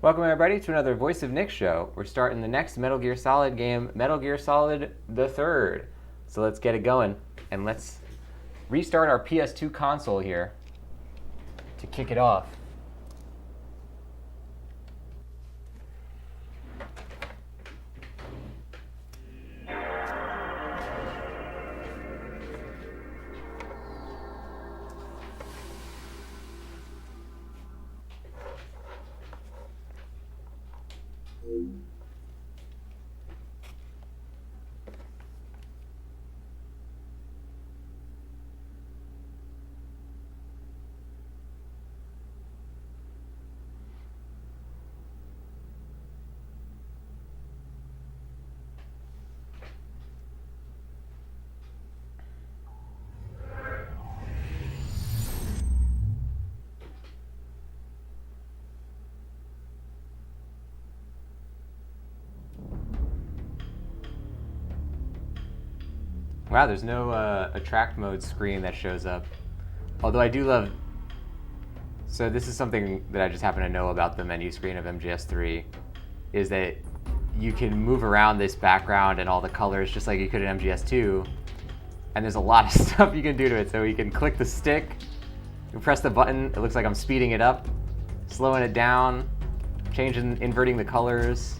Welcome everybody to another Voice of Nick show. We're starting the next Metal Gear Solid game, Metal Gear Solid the Third. So let's get it going, and let's restart our PS2 console here to kick it off. Wow, there's no attract mode screen that shows up. Although I do love... So this is something that I just happen to know about the menu screen of MGS3, is that you can move around this background and all the colors just like you could in MGS2, and there's a lot of stuff you can do to it. So you can click the stick, you press the button, it looks like I'm speeding it up, slowing it down, inverting the colors.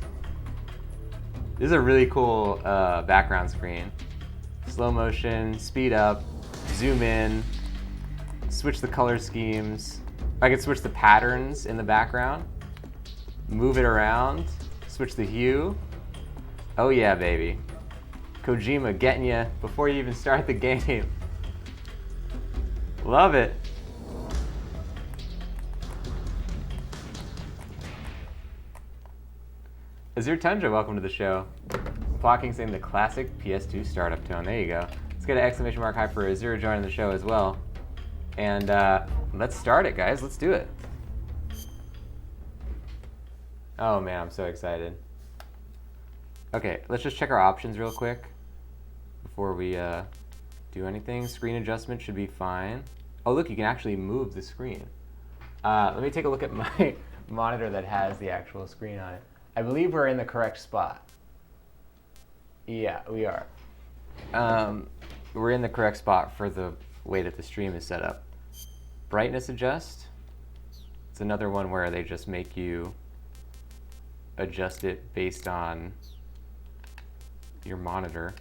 This is a really cool background screen. Slow motion, speed up, zoom in, switch the color schemes. I can switch the patterns in the background, move it around, switch the hue. Oh yeah, baby. Kojima getting you before you even start the game. Love it. Azure Tundra, welcome to the show. Clocking saying the classic PS2 startup tone. There you go. Let's get an exclamation mark high for Azure joining the show as well. And let's start it, guys. Let's do it. Oh man, I'm so excited. Okay, let's just check our options real quick before we do anything. Screen adjustment should be fine. Oh look, you can actually move the screen. Let me take a look at my monitor that has the actual screen on it. I believe we're in the correct spot. Yeah, we are. We're in the correct spot for the way that the stream is set up. Brightness adjust. It's another one where they just make you adjust it based on your monitor.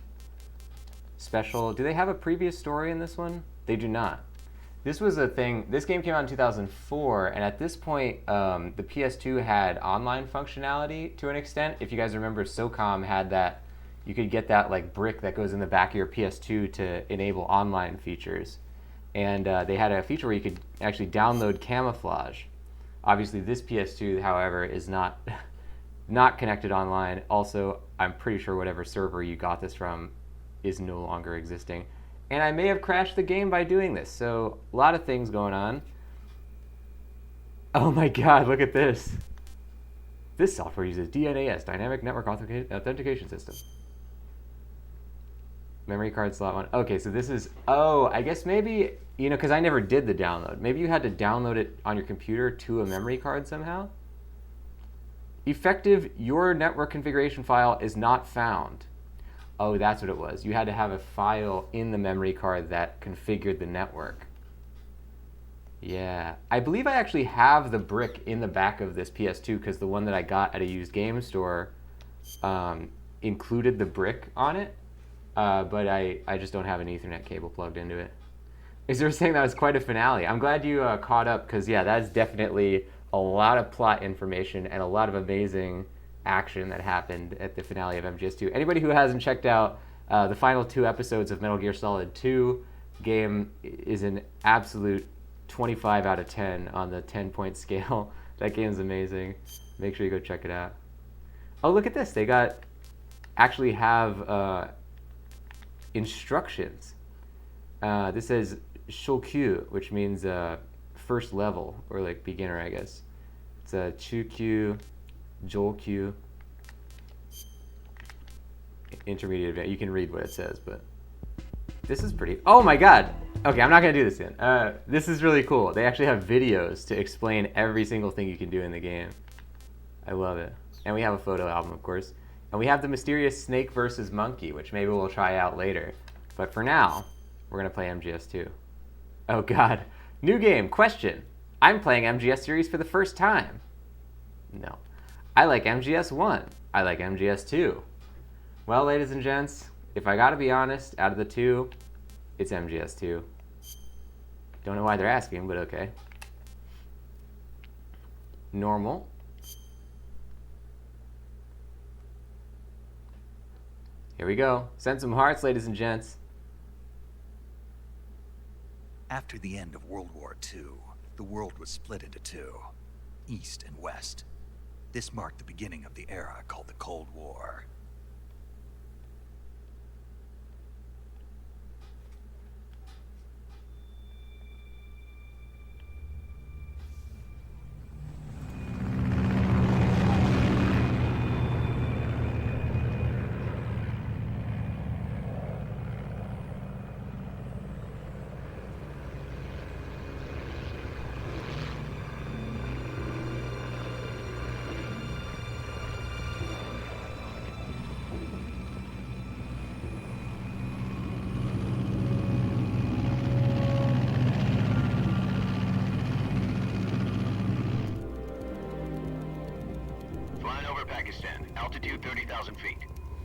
Special. Do they have a previous story in this one? They do not. This was a thing. This game came out in 2004, and at this point, the PS2 had online functionality to an extent. If you guys remember, SOCOM had that. You could get that like brick that goes in the back of your PS2 to enable online features. And they had a feature where you could actually download camouflage. Obviously this PS2, however, is not connected online. Also, I'm pretty sure whatever server you got this from is no longer existing. And I may have crashed the game by doing this. So a lot of things going on. Oh my God, look at this. This software uses DNAS, Dynamic Network Authentication System. Memory card slot 1. Okay, so this is, oh, I guess maybe, you know, because I never did the download. Maybe you had to download it on your computer to a memory card somehow? Effective, your network configuration file is not found. Oh, that's what it was. You had to have a file in the memory card that configured the network. Yeah, I believe I actually have the brick in the back of this PS2 because the one that I got at a used game store included the brick on it. But I just don't have an Ethernet cable plugged into it. Is there saying that was quite a finale? I'm glad you caught up because, yeah, that is definitely a lot of plot information and a lot of amazing action that happened at the finale of MGS2. Anybody who hasn't checked out the final 2 episodes of Metal Gear Solid 2 game is an absolute 25 out of 10 on the 10-point scale. That game's amazing. Make sure you go check it out. Oh, look at this. They actually have instructions. This says Shokyu, which means first level, or like beginner, I guess. It's a Chukyu, Jolkyu, intermediate advanced. You can read what it says, but this is pretty... Oh my God! Okay, I'm not gonna do this again. This is really cool. They actually have videos to explain every single thing you can do in the game. I love it. And we have a photo album, of course. And we have the mysterious snake versus monkey, which maybe we'll try out later. But for now, we're going to play MGS2. Oh god. New game. Question. I'm playing MGS series for the first time. No. I like MGS1. I like MGS2. Well, ladies and gents, if I gotta be honest, out of the two, it's MGS2. Don't know why they're asking, but okay. Normal. Here we go. Send some hearts, ladies and gents. After the end of World War II, the world was split into two, East and West. This marked the beginning of the era called the Cold War. Pakistan, altitude 30,000 feet.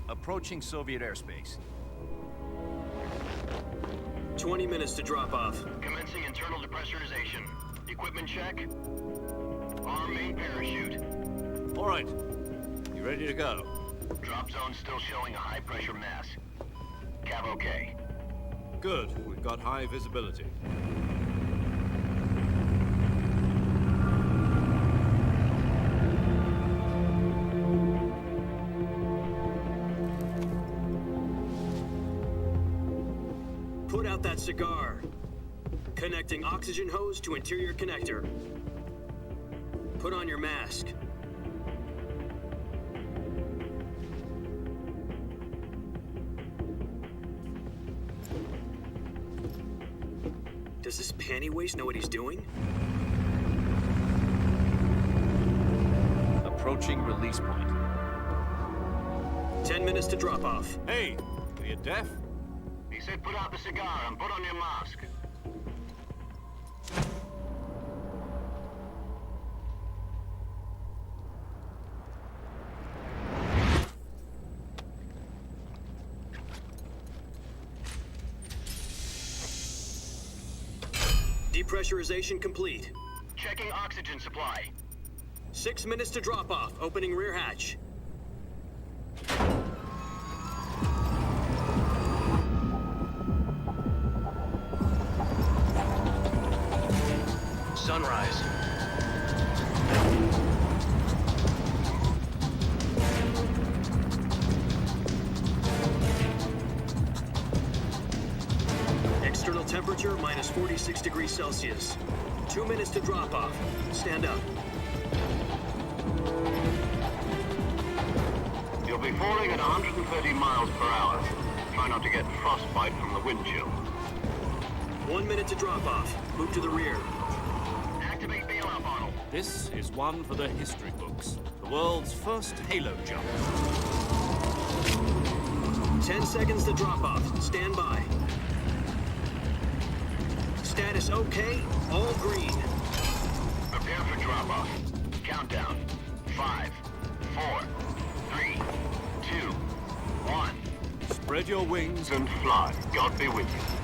Approaching Soviet airspace. 20 minutes to drop off. Commencing internal depressurization. Equipment check. Arm main parachute. All right. You ready to go? Drop zone still showing a high pressure mass. Cav okay. Good. We've got high visibility. Put out that cigar. Connecting oxygen hose to interior connector. Put on your mask. Does this panty waste know what he's doing? Approaching release point. 10 minutes to drop off. Hey, are you deaf? He said put out the cigar and put on your mask. Depressurization complete. Checking oxygen supply. 6 minutes to drop off. Opening rear hatch. Sunrise. External temperature minus 46 degrees Celsius. 2 minutes to drop off. Stand up. You'll be falling at 130 miles per hour. Try not to get frostbite from the wind chill. 1 minute to drop off. Move to the rear. Activate bailout model. This is one for the history books. The world's first halo jump. 10 seconds to drop off. Stand by. Status okay. All green. Prepare for drop off. Countdown. 5, 4, 3, 2, 1. Spread your wings. And fly. God be with you.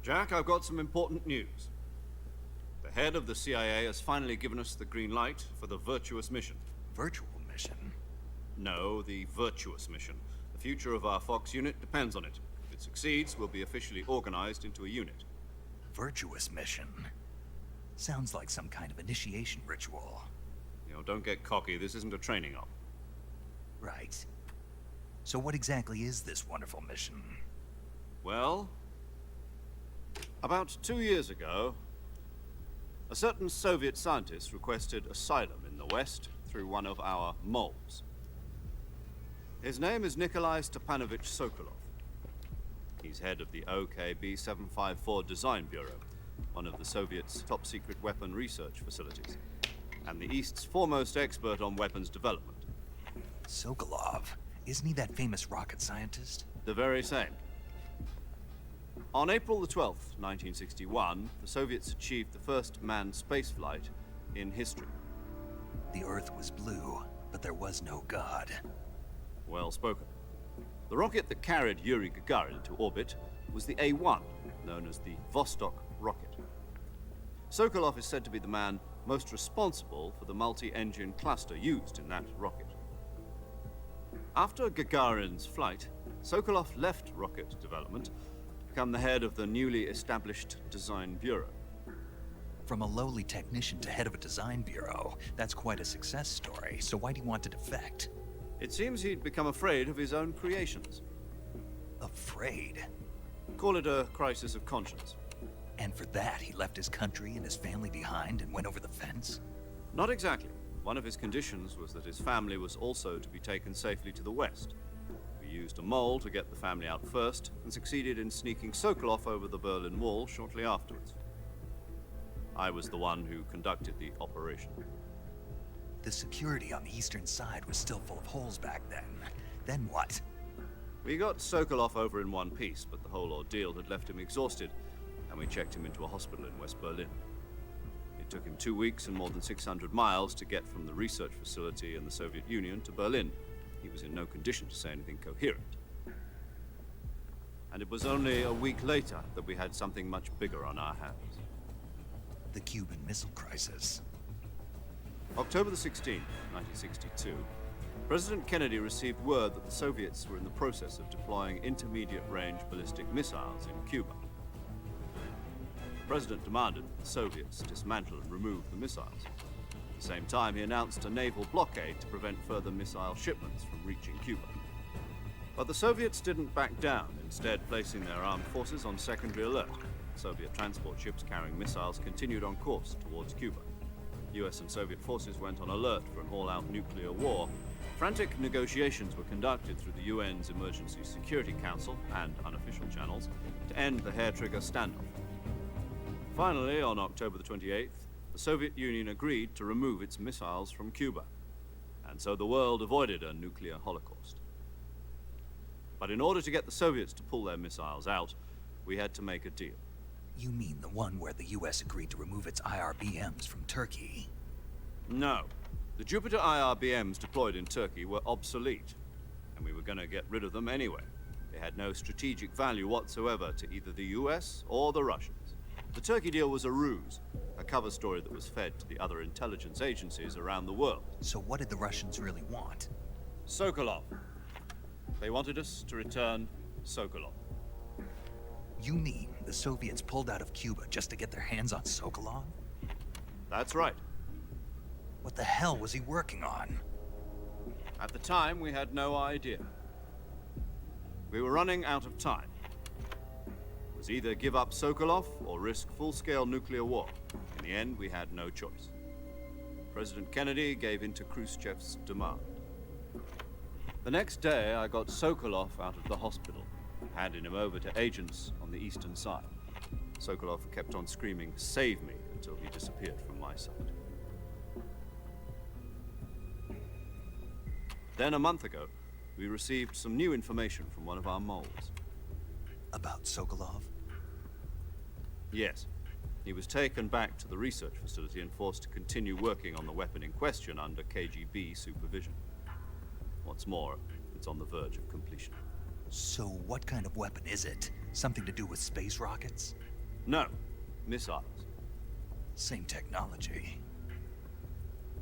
Jack, I've got some important news. The head of the CIA has finally given us the green light for the Virtuous mission. Virtual mission? No, the Virtuous mission. The future of our Fox unit depends on it. If it succeeds, we'll be officially organized into a unit. Virtuous mission? Sounds like some kind of initiation ritual. You know, don't get cocky. This isn't a training op. Right. So what exactly is this wonderful mission? Well, about 2 years ago, a certain Soviet scientist requested asylum in the West through one of our moles. His name is Nikolai Stepanovich Sokolov. He's head of the OKB 754 Design Bureau, one of the Soviets' top-secret weapon research facilities, and the East's foremost expert on weapons development. Sokolov? Isn't he that famous rocket scientist? The very same. On April the 12th, 1961, the Soviets achieved the first manned spaceflight in history. The Earth was blue, but there was no God. Well spoken. The rocket that carried Yuri Gagarin into orbit was the A-1, known as the Vostok rocket. Sokolov is said to be the man most responsible for the multi-engine cluster used in that rocket. After Gagarin's flight, Sokolov left rocket development to become the head of the newly established Design Bureau. From a lowly technician to head of a design bureau, that's quite a success story. So why do you want to defect? It seems he'd become afraid of his own creations. Afraid? Call it a crisis of conscience. And for that, he left his country and his family behind and went over the fence? Not exactly. One of his conditions was that his family was also to be taken safely to the West. We used a mole to get the family out first, and succeeded in sneaking Sokolov over the Berlin Wall shortly afterwards. I was the one who conducted the operation. The security on the eastern side was still full of holes back then. Then what? We got Sokolov over in one piece, but the whole ordeal had left him exhausted, and we checked him into a hospital in West Berlin. It took him 2 weeks and more than 600 miles to get from the research facility in the Soviet Union to Berlin. He was in no condition to say anything coherent. And it was only a week later that we had something much bigger on our hands. The Cuban Missile Crisis. October the 16th, 1962, President Kennedy received word that the Soviets were in the process of deploying intermediate-range ballistic missiles in Cuba. The President demanded that the Soviets dismantle and remove the missiles. At the same time, he announced a naval blockade to prevent further missile shipments from reaching Cuba. But the Soviets didn't back down, instead placing their armed forces on secondary alert. Soviet transport ships carrying missiles continued on course towards Cuba. US and Soviet forces went on alert for an all-out nuclear war. Frantic negotiations were conducted through the UN's Emergency Security Council and unofficial channels to end the hair-trigger standoff. Finally, on October the 28th, the Soviet Union agreed to remove its missiles from Cuba, and so the world avoided a nuclear holocaust. But in order to get the Soviets to pull their missiles out, we had to make a deal. You mean the one where the US agreed to remove its IRBMs from Turkey? No. The Jupiter IRBMs deployed in Turkey were obsolete, and we were going to get rid of them anyway. They had no strategic value whatsoever to either the US or the Russians. The Turkey deal was a ruse, a cover story that was fed to the other intelligence agencies around the world. So what did the Russians really want? Sokolov. They wanted us to return Sokolov. You mean the Soviets pulled out of Cuba just to get their hands on Sokolov? That's right. What the hell was he working on? At the time, we had no idea. We were running out of time. It was either give up Sokolov or risk full-scale nuclear war. In the end, we had no choice. President Kennedy gave in to Khrushchev's demand. The next day, I got Sokolov out of the hospital, handing him over to agents on the eastern side. Sokolov kept on screaming, "Save me," until he disappeared from my sight. Then, a month ago, we received some new information from one of our moles. About Sokolov? Yes. He was taken back to the research facility and forced to continue working on the weapon in question under KGB supervision. What's more, it's on the verge of completion. So what kind of weapon is it? Something to do with space rockets? No, missiles. Same technology.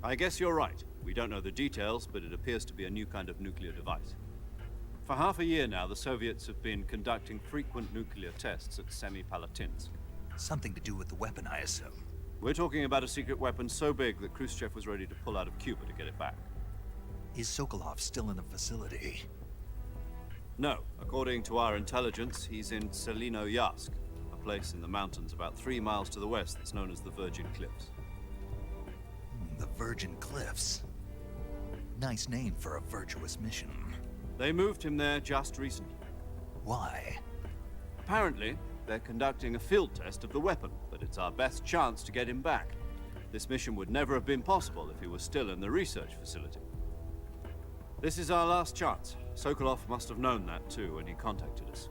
I guess you're right. We don't know the details, but it appears to be a new kind of nuclear device. For half a year now, the Soviets have been conducting frequent nuclear tests at Semipalatinsk. Something to do with the weapon, I assume. We're talking about a secret weapon so big that Khrushchev was ready to pull out of Cuba to get it back. Is Sokolov still in the facility? No. According to our intelligence, he's in Selino Yask, a place in the mountains about 3 miles to the west that's known as the Virgin Cliffs. The Virgin Cliffs. Nice name for a virtuous mission. They moved him there just recently. Why? Apparently, they're conducting a field test of the weapon, but it's our best chance to get him back. This mission would never have been possible if he was still in the research facility. This is our last chance. Sokolov must have known that too when he contacted us.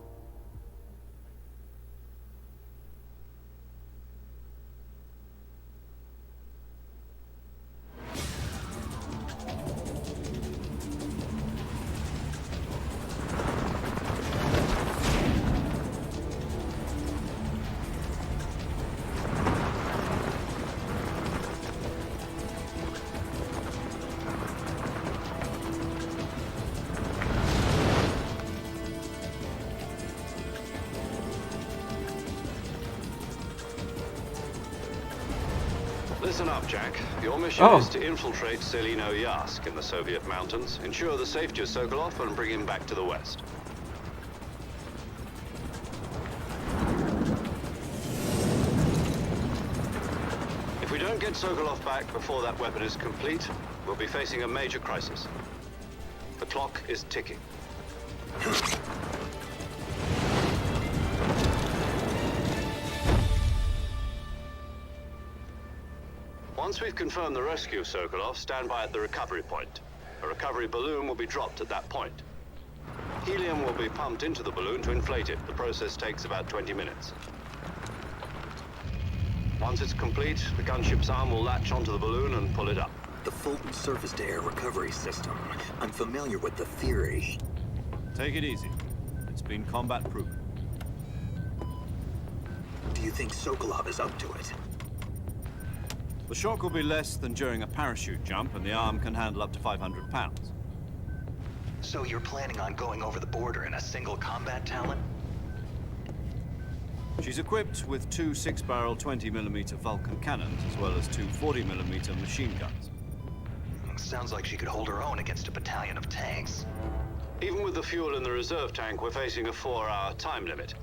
Listen up, Jack. Your mission Oh. is to infiltrate Selino Yask in the Soviet mountains, ensure the safety of Sokolov, and bring him back to the west. If we don't get Sokolov back before that weapon is complete, we'll be facing a major crisis. The clock is ticking. Once we've confirmed the rescue of Sokolov, stand by at the recovery point. A recovery balloon will be dropped at that point. Helium will be pumped into the balloon to inflate it. The process takes about 20 minutes. Once it's complete, the gunship's arm will latch onto the balloon and pull it up. The Fulton surface-to-air recovery system. I'm familiar with the theory. Take it easy. It's been combat proven. Do you think Sokolov is up to it? The shock will be less than during a parachute jump, and the arm can handle up to 500 pounds. So you're planning on going over the border in a single combat Talon? She's equipped with 2 6-barrel 20mm Vulcan cannons, as well as 2 40mm machine guns. Sounds like she could hold her own against a battalion of tanks. Even with the fuel in the reserve tank, we're facing a 4-hour time limit.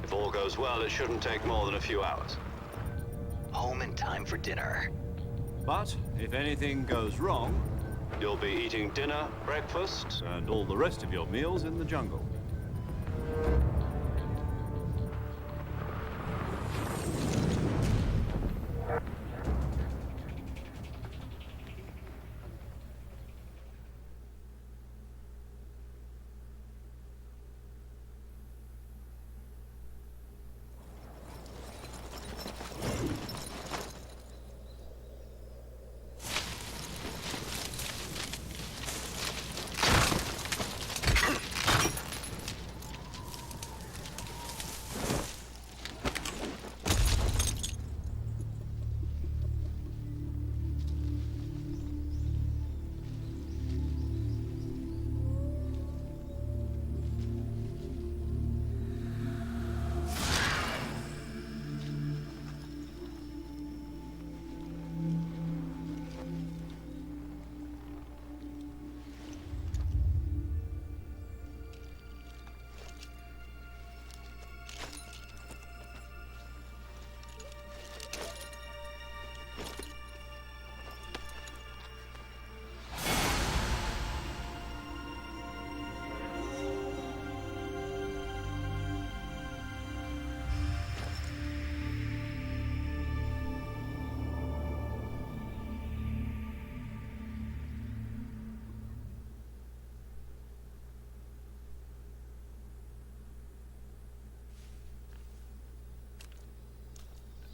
If all goes well, it shouldn't take more than a few hours. Home in time for dinner. But if anything goes wrong, You'll be eating dinner, breakfast, and all the rest of your meals in the jungle.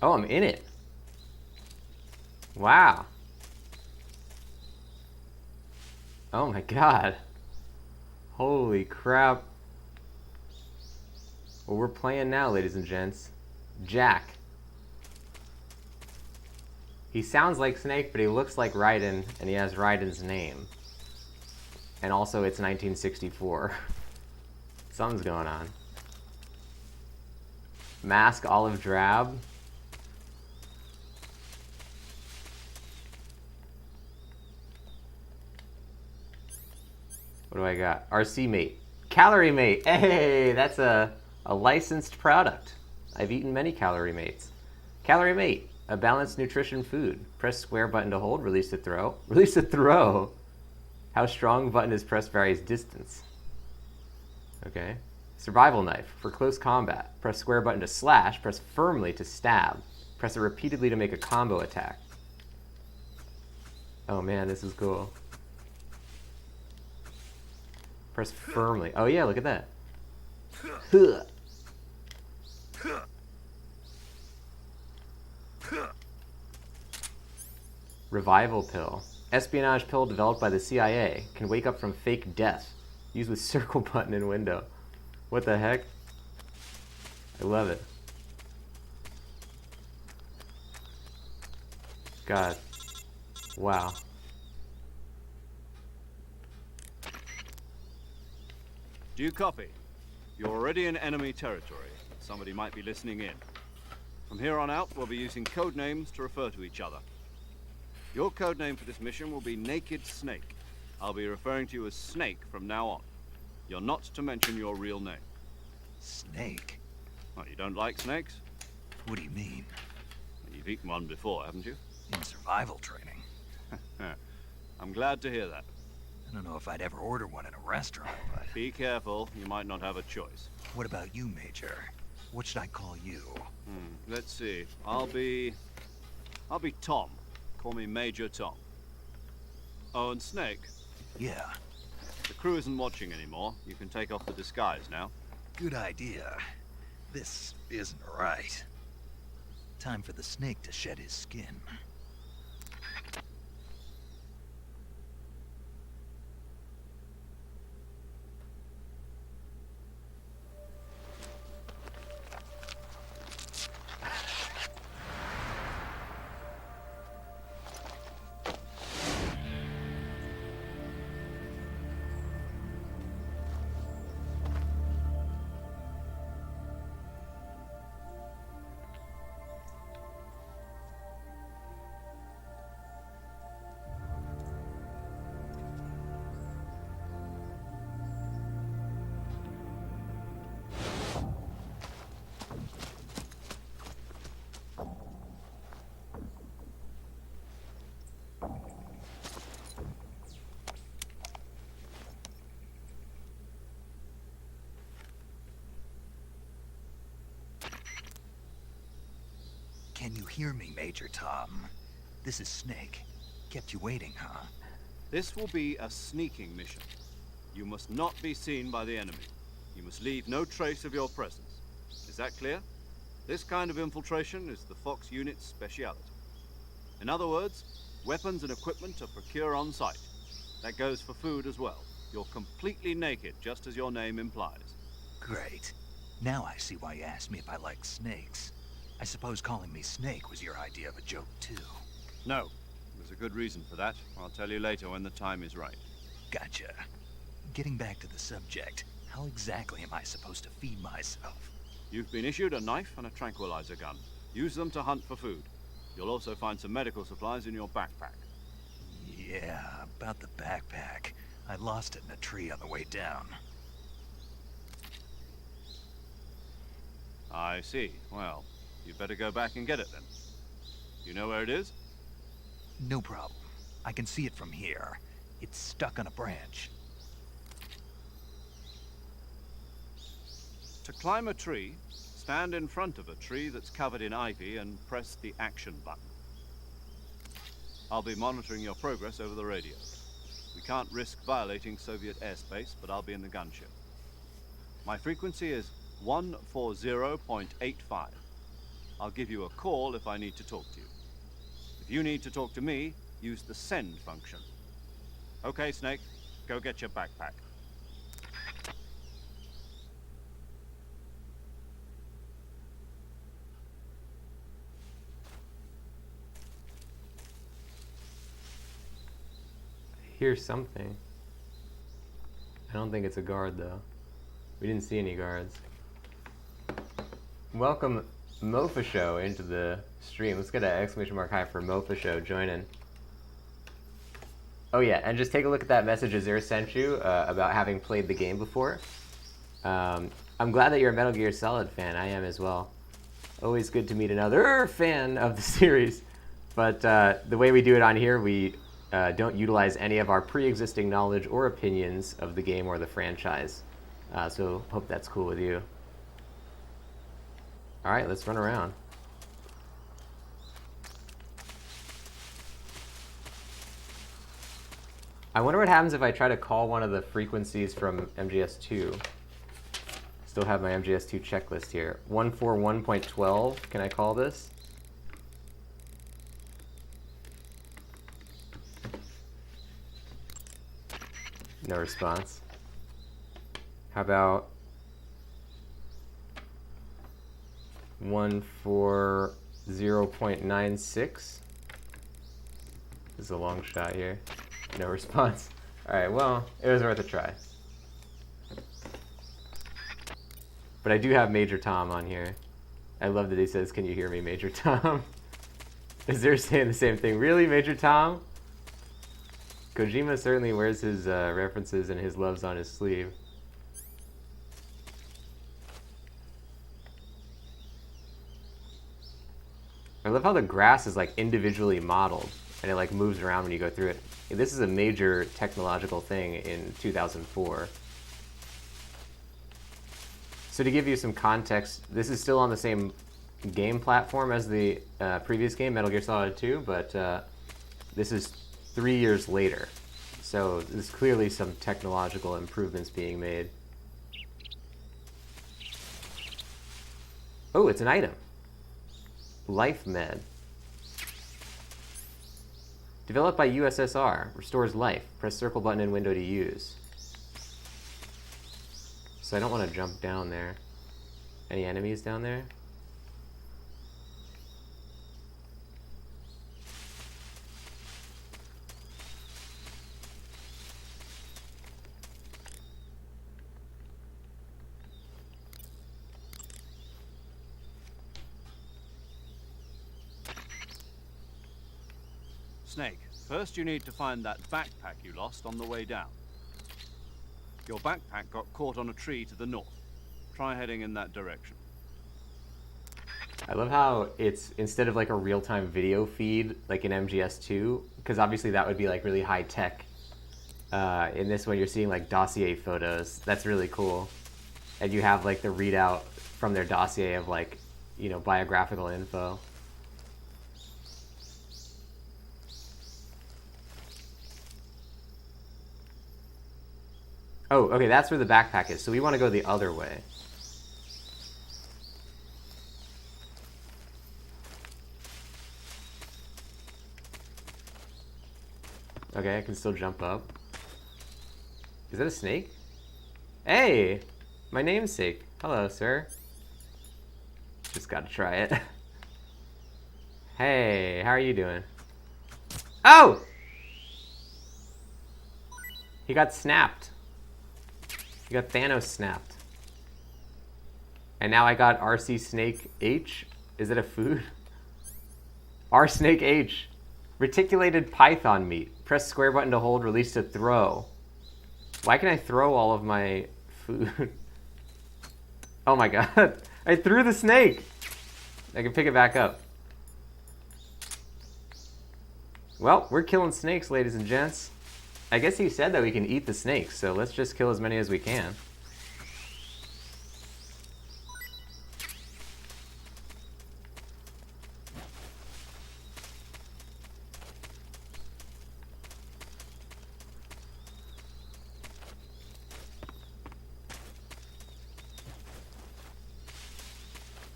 Oh, I'm in it. Wow. Oh my god. Holy crap. Well, we're playing now, ladies and gents. Jack. He sounds like Snake, but he looks like Raiden, and he has Raiden's name. And also, it's 1964. Something's going on. Mask olive drab. What do I got? RC mate. Calorie Mate. Hey, that's a licensed product. I've eaten many Calorie Mates. Calorie Mate, a balanced nutrition food. Press square button to hold, release to throw. Release to throw. How strong button is pressed varies distance. Okay. Survival knife for close combat. Press square button to slash, press firmly to stab. Press it repeatedly to make a combo attack. Oh man, this is cool. Press firmly. Oh yeah, look at that. Huh. Revival pill. Espionage pill developed by the CIA. Can wake up from fake death. Use with circle button in window. What the heck? I love it. God. Wow. Do you copy? You're already in enemy territory. Somebody might be listening in. From here on out, we'll be using code names to refer to each other. Your code name for this mission will be Naked Snake. I'll be referring to you as Snake from now on. You're not to mention your real name. Snake? Well, you don't like snakes? What do you mean? You've eaten one before, haven't you? In survival training. I'm glad to hear that. I don't know if I'd ever order one in a restaurant, but... Be careful, you might not have a choice. What about you, Major? What should I call you? Let's see. I'll be Tom. Call me Major Tom. Oh, and Snake. Yeah, The crew isn't watching anymore. You can take off the disguise now. good idea. This isn't right. Time for the snake to shed his skin. Can you hear me, Major Tom? This is Snake. Kept you waiting, huh? This will be a sneaking mission. You must not be seen by the enemy. You must leave no trace of your presence. Is that clear? This kind of infiltration is the Fox unit's speciality. In other words, weapons and equipment are procured on site. That goes for food as well. You're completely naked, just as your name implies. Great. Now I see why you asked me if I like snakes. I suppose calling me Snake was your idea of a joke, too. No, there's a good reason for that. I'll tell you later when the time is right. Gotcha. Getting back to the subject, how exactly am I supposed to feed myself? You've been issued a knife and a tranquilizer gun. Use them to hunt for food. You'll also find some medical supplies in your backpack. Yeah, about the backpack. I lost it in a tree on the way down. I see. Well, you'd better go back and get it then. You know where it is? No problem. I can see it from here. It's stuck on a branch. To climb a tree, stand in front of a tree that's covered in ivy and press the action button. I'll be monitoring your progress over the radio. We can't risk violating Soviet airspace, but I'll be in the gunship. My frequency is 140.85. I'll give you a call if I need to talk to you. If you need to talk to me, use the send function. Okay, Snake, go get your backpack. I hear something. I don't think it's a guard though. We didn't see any guards. Welcome Mofa Show into the stream. Let's get an exclamation mark high for Mofa Show joining. Oh yeah, and just take a look at that message Azir sent you about having played the game before. I'm glad that you're a Metal Gear Solid fan. I am as well. Always good to meet another fan of the series. But the way we do it on here, we don't utilize any of our pre-existing knowledge or opinions of the game or the franchise. So hope that's cool with you. All right, let's run around. I wonder what happens if I try to call one of the frequencies from MGS2. Still have my MGS2 checklist here. 141.12, can I call this? No response. How about 140.96? This is a long shot here. No response. Alright, well, it was worth a try. But I do have Major Tom on here. I love that he says, "Can you hear me, Major Tom?" Is there saying the same thing? Really, Major Tom? Kojima certainly wears his references and his loves on his sleeve. I love how the grass is like individually modeled and it like moves around when you go through it. This is a major technological thing in 2004. So to give you some context, this is still on the same game platform as the previous game, Metal Gear Solid 2, but this is 3 years later. So there's clearly some technological improvements being made. Oh, it's an item. Life Med. Developed by USSR. Restores life. Press circle button in window to use. So I don't want to jump down there. Any enemies down there? Snake, first you need to find that backpack you lost on the way down. Your backpack got caught on a tree to the north. Try heading in that direction. I love how it's, instead of like a real-time video feed like in MGS2, because obviously that would be like really high tech. In this one you're seeing like dossier photos. That's really cool. And you have like the readout from their dossier of like, you know, biographical info. Oh, okay, that's where the backpack is. So we want to go the other way. Okay, I can still jump up. Is that a snake? Hey! My namesake. Hello, sir. Just gotta try it. Hey, how are you doing? Oh! He got snapped. He got Thanos snapped. And now I got RC Snake H. Is it a food? R Snake H. Reticulated python meat. Press square button to hold, release to throw. Why can I throw all of my food? Oh my god. I threw the snake. I can pick it back up. Well, we're killing snakes, ladies and gents. I guess he said that we can eat the snakes, so let's just kill as many as we can.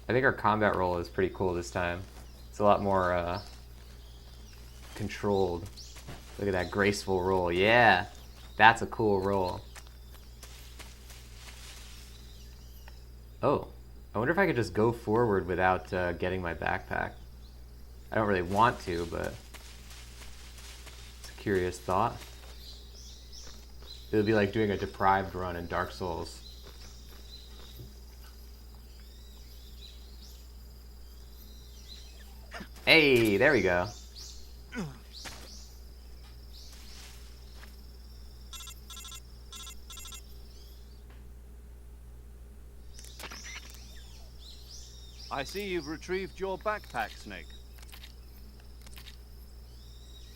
I think our combat roll is pretty cool this time. It's a lot more controlled. Look at that graceful roll. Yeah, that's a cool roll. Oh, I wonder if I could just go forward without getting my backpack. I don't really want to, but it's a curious thought. It would be like doing a deprived run in Dark Souls. Hey, there we go. I see you've retrieved your backpack, Snake.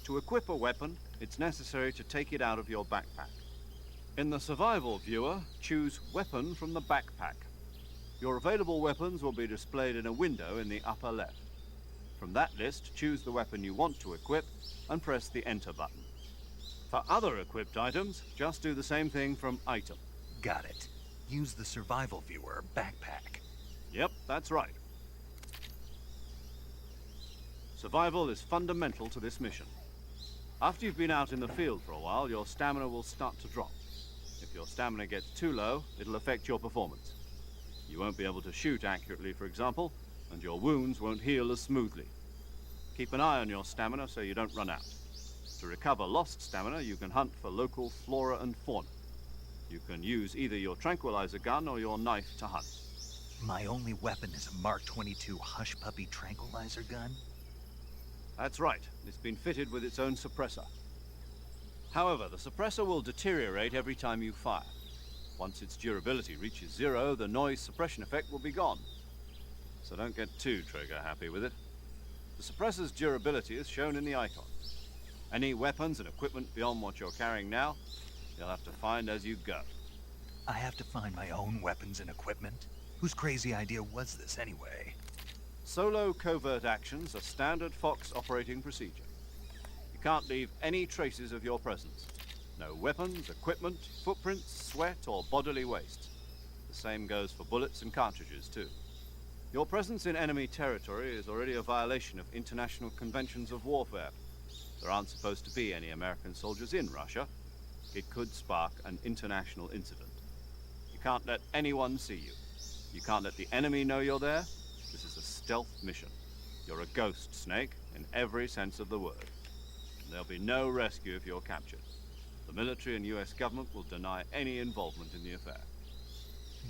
To equip a weapon, it's necessary to take it out of your backpack. In the survival viewer, choose Weapon from the backpack. Your available weapons will be displayed in a window in the upper left. From that list, choose the weapon you want to equip and press the Enter button. For other equipped items, just do the same thing from Item. Got it. Use the survival viewer backpack. Yep, that's right. Survival is fundamental to this mission. After you've been out in the field for a while, your stamina will start to drop. If your stamina gets too low, it'll affect your performance. You won't be able to shoot accurately, for example, and your wounds won't heal as smoothly. Keep an eye on your stamina so you don't run out. To recover lost stamina, you can hunt for local flora and fauna. You can use either your tranquilizer gun or your knife to hunt. My only weapon is a Mark 22 Hush Puppy tranquilizer gun? That's right. It's been fitted with its own suppressor. However, the suppressor will deteriorate every time you fire. Once its durability reaches 0, the noise suppression effect will be gone. So don't get too trigger-happy with it. The suppressor's durability is shown in the icon. Any weapons and equipment beyond what you're carrying now, you'll have to find as you go. I have to find my own weapons and equipment? Whose crazy idea was this anyway? Solo covert actions are standard Fox operating procedure. You can't leave any traces of your presence. No weapons, equipment, footprints, sweat, or bodily waste. The same goes for bullets and cartridges, too. Your presence in enemy territory is already a violation of international conventions of warfare. There aren't supposed to be any American soldiers in Russia. It could spark an international incident. You can't let anyone see you. You can't let the enemy know you're there. This is a stealth mission. You're a ghost, Snake, in every sense of the word. And there'll be no rescue if you're captured. The military and US government will deny any involvement in the affair.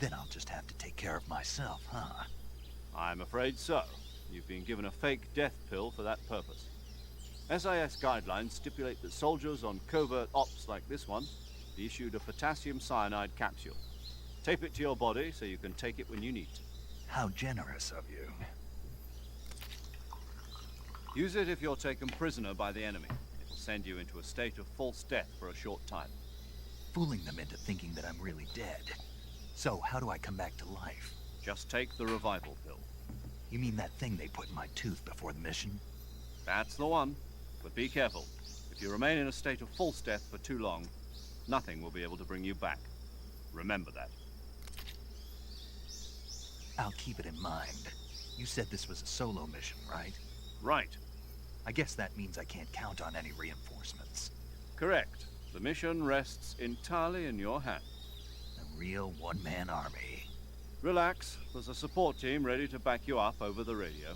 Then I'll just have to take care of myself, huh? I'm afraid so. You've been given a fake death pill for that purpose. SIS guidelines stipulate that soldiers on covert ops like this one be issued a potassium cyanide capsule. Tape it to your body so you can take it when you need to. How generous of you. Use it if you're taken prisoner by the enemy. It'll send you into a state of false death for a short time. Fooling them into thinking that I'm really dead. So, how do I come back to life? Just take the revival pill. You mean that thing they put in my tooth before the mission? That's the one. But be careful. If you remain in a state of false death for too long, nothing will be able to bring you back. Remember that. I'll keep it in mind. You said this was a solo mission, right? Right. I guess that means I can't count on any reinforcements. Correct. The mission rests entirely in your hands. A real one-man army. Relax. There's a support team ready to back you up over the radio.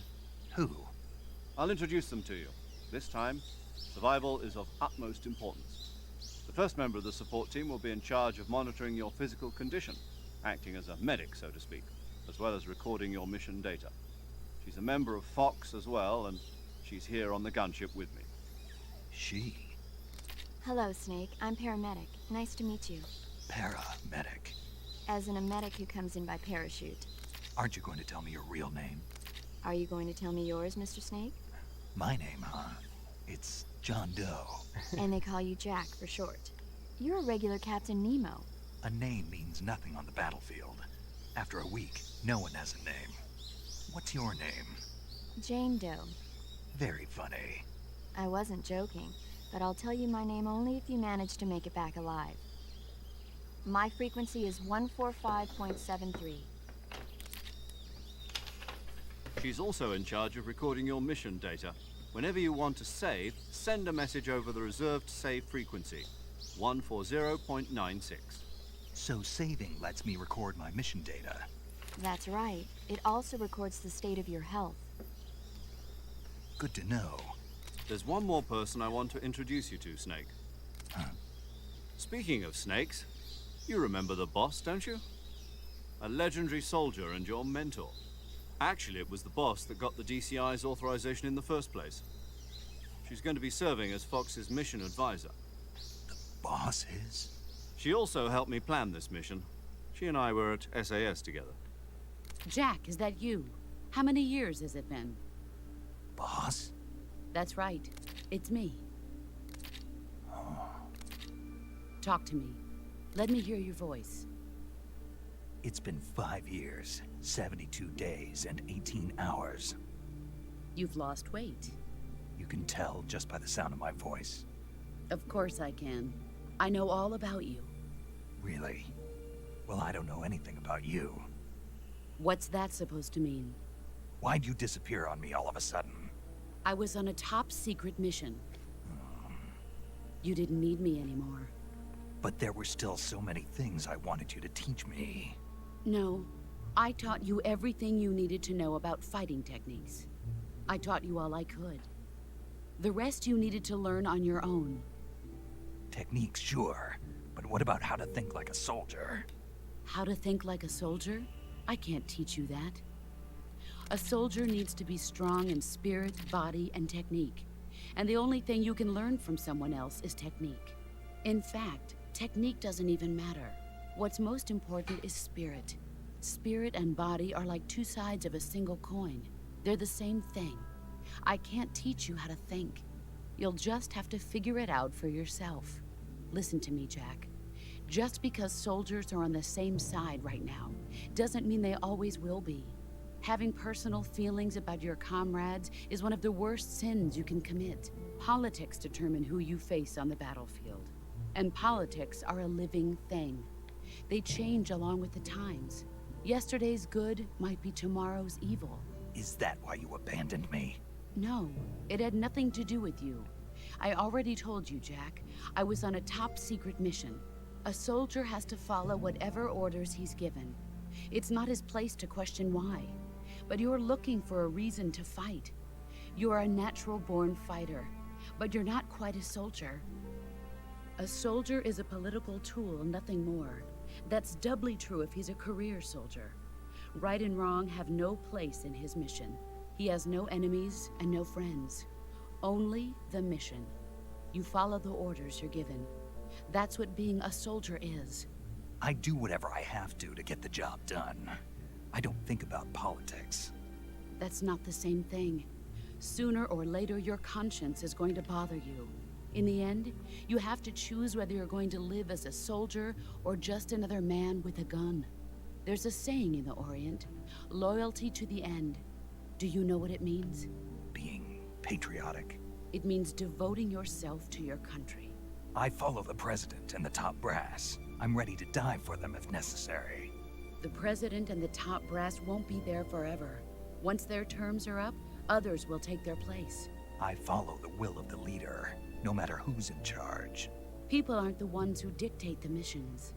Who? I'll introduce them to you. This time, survival is of utmost importance. The first member of the support team will be in charge of monitoring your physical condition, acting as a medic, so to speak, as well as recording your mission data. She's a member of Fox as well, and she's here on the gunship with me. She? Hello, Snake. I'm paramedic. Nice to meet you. Paramedic. As in a medic who comes in by parachute. Aren't you going to tell me your real name? Are you going to tell me yours, Mr. Snake? My name, huh? It's John Doe. And they call you Jack for short. You're a regular Captain Nemo. A name means nothing on the battlefield. After a week, no one has a name. What's your name? Jane Doe. Very funny. I wasn't joking, but I'll tell you my name only if you manage to make it back alive. My frequency is 145.73. She's also in charge of recording your mission data. Whenever you want to save, send a message over the reserved save frequency, 140.96. So saving lets me record my mission data. That's right. It also records the state of your health. Good to know. There's one more person I want to introduce you to, Snake. Huh? Speaking of snakes, you remember the boss, don't you? A legendary soldier and your mentor. Actually, it was the boss that got the DCI's authorization in the first place. She's going to be serving as Fox's mission advisor. The boss is? She also helped me plan this mission. She and I were at SAS together. Jack, is that you? How many years has it been? Boss? That's right. It's me. Talk to me. Let me hear your voice. It's been 5 years, 72 days, and 18 hours. You've lost weight. You can tell just by the sound of my voice. Of course I can. I know all about you. Really? Well, I don't know anything about you. What's that supposed to mean? Why'd you disappear on me all of a sudden? I was on a top-secret mission. You didn't need me anymore. But there were still so many things I wanted you to teach me. No, I taught you everything you needed to know about fighting techniques. I taught you all I could. The rest you needed to learn on your own. Techniques, sure. But what about how to think like a soldier? How to think like a soldier? I can't teach you that. A soldier needs to be strong in spirit, body, and technique. And the only thing you can learn from someone else is technique. In fact, technique doesn't even matter. What's most important is spirit. Spirit and body are like two sides of a single coin. They're the same thing. I can't teach you how to think. You'll just have to figure it out for yourself. Listen to me, Jack. Just because soldiers are on the same side right now doesn't mean they always will be. Having personal feelings about your comrades is one of the worst sins you can commit. Politics determine who you face on the battlefield. And politics are a living thing. They change along with the times. Yesterday's good might be tomorrow's evil. Is that why you abandoned me? No, it had nothing to do with you. I already told you, Jack. I was on a top-secret mission. A soldier has to follow whatever orders he's given. It's not his place to question why. But you're looking for a reason to fight. You're a natural-born fighter, but you're not quite a soldier. A soldier is a political tool, nothing more. That's doubly true if he's a career soldier. Right and wrong have no place in his mission. He has no enemies and no friends. Only the mission. You follow the orders you're given. That's what being a soldier is. I do whatever I have to get the job done. I don't think about politics. That's not the same thing. Sooner or later, your conscience is going to bother you. In the end, you have to choose whether you're going to live as a soldier or just another man with a gun. There's a saying in the Orient, loyalty to the end. Do you know what it means? Being patriotic. It means devoting yourself to your country. I follow the president and the top brass. I'm ready to die for them if necessary. The president and the top brass won't be there forever. Once their terms are up, others will take their place. I follow the will of the leader, no matter who's in charge. People aren't the ones who dictate the missions.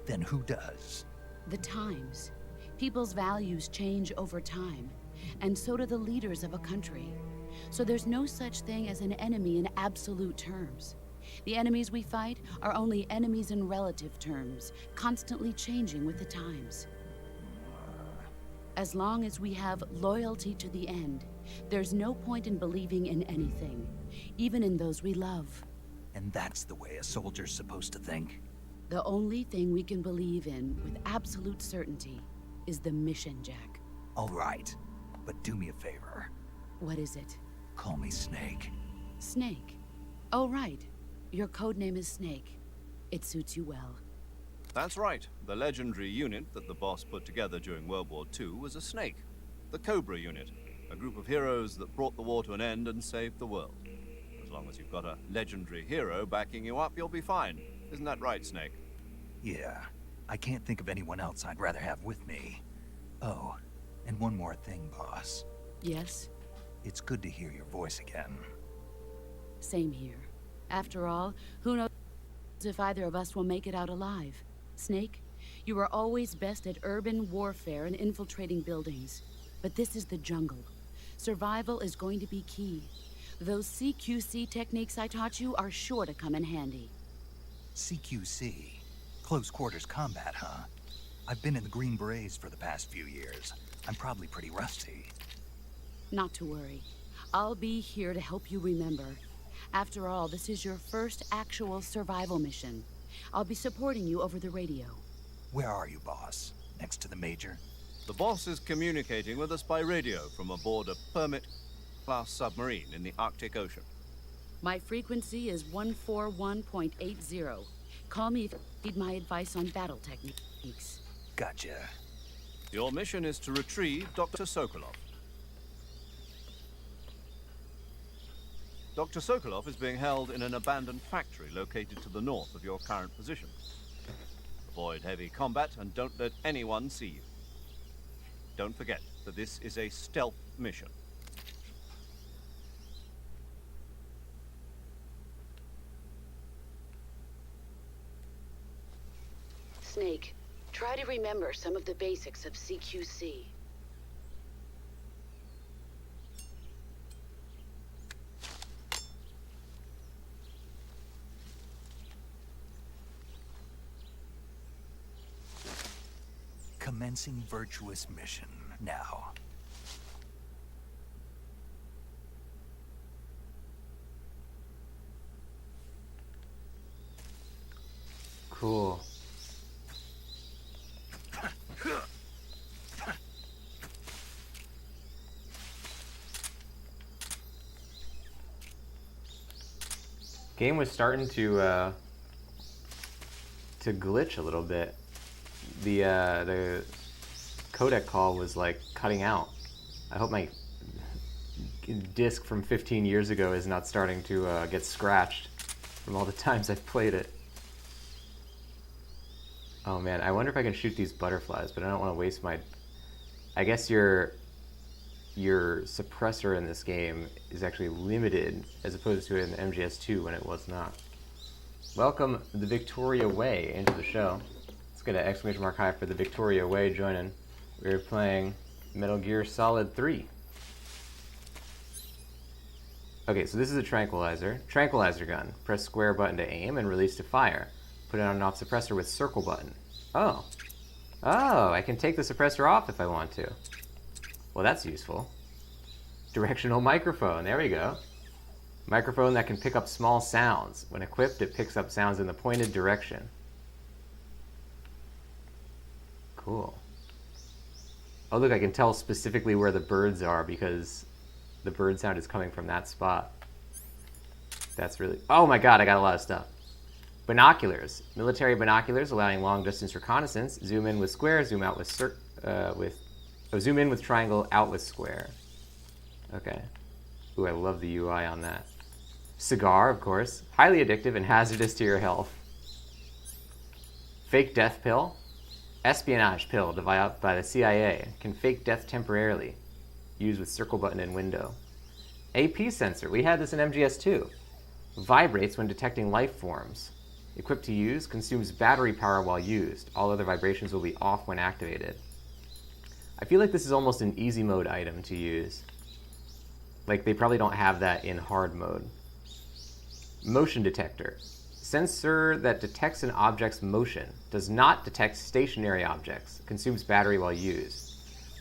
Then who does? The times. People's values change over time, and so do the leaders of a country. So there's no such thing as an enemy in absolute terms. The enemies we fight are only enemies in relative terms, constantly changing with the times. As long as we have loyalty to the end, there's no point in believing in anything, even in those we love. And that's the way a soldier's supposed to think? The only thing we can believe in with absolute certainty is the mission, Jack. All right, but do me a favor. What is it? Call me Snake. Snake. Oh, right. Your code name is Snake. It suits you well. That's right. The legendary unit that the boss put together during World War II was a snake. The Cobra unit. A group of heroes that brought the war to an end and saved the world. As long as you've got a legendary hero backing you up, you'll be fine. Isn't that right, Snake? Yeah. I can't think of anyone else I'd rather have with me. Oh, and one more thing, boss. Yes? It's good to hear your voice again. Same here. After all, who knows if either of us will make it out alive? Snake, you are always best at urban warfare and infiltrating buildings. But this is the jungle. Survival is going to be key. Those CQC techniques I taught you are sure to come in handy. CQC? Close quarters combat, huh? I've been in the Green Berets for the past few years. I'm probably pretty rusty. Not to worry. I'll be here to help you remember. After all, this is your first actual survival mission. I'll be supporting you over the radio. Where are you, boss? Next to the Major? The boss is communicating with us by radio from aboard a Permit-class submarine in the Arctic Ocean. My frequency is 141.80. Call me if you need my advice on battle techniques. Gotcha. Your mission is to retrieve Dr. Sokolov. Dr. Sokolov is being held in an abandoned factory located to the north of your current position. Avoid heavy combat and don't let anyone see you. Don't forget that this is a stealth mission. Snake, try to remember some of the basics of CQC. Commencing virtuous mission now. Cool. Game was starting to glitch a little bit. The codec call was like cutting out. I hope my disc from 15 years ago is not starting to get scratched from all the times I've played it. Oh man, I wonder if I can shoot these butterflies, but I don't want to waste my... I guess your suppressor in this game is actually limited as opposed to in MGS2 when it was not. Welcome the Victoria Way into the show. Let's get an exclamation mark high for the Victoria Way joining. We're playing Metal Gear Solid 3. Okay, so this is a tranquilizer. Tranquilizer gun. Press square button to aim and release to fire. Put it on and off suppressor with circle button. Oh. Oh, I can take the suppressor off if I want to. Well, that's useful. Directional microphone. There we go. Microphone that can pick up small sounds. When equipped, it picks up sounds in the pointed direction. Cool. Oh, look, I can tell specifically where the birds are because the bird sound is coming from that spot. That's really... Oh my god, I got a lot of stuff. Binoculars. Military binoculars allowing long-distance reconnaissance. Zoom in with square, zoom out with zoom in with triangle, out with square. Okay. Ooh, I love the UI on that. Cigar, of course. Highly addictive and hazardous to your health. Fake death pill. Espionage pill developed by the CIA. Can fake death temporarily. Use with circle button and window. AP sensor. We had this in MGS2. Vibrates when detecting life forms. Equipped to use. Consumes battery power while used. All other vibrations will be off when activated. I feel like this is almost an easy mode item to use. Like, they probably don't have that in hard mode. Motion detector. Sensor that detects an object's motion. Does not detect stationary objects. Consumes battery while used.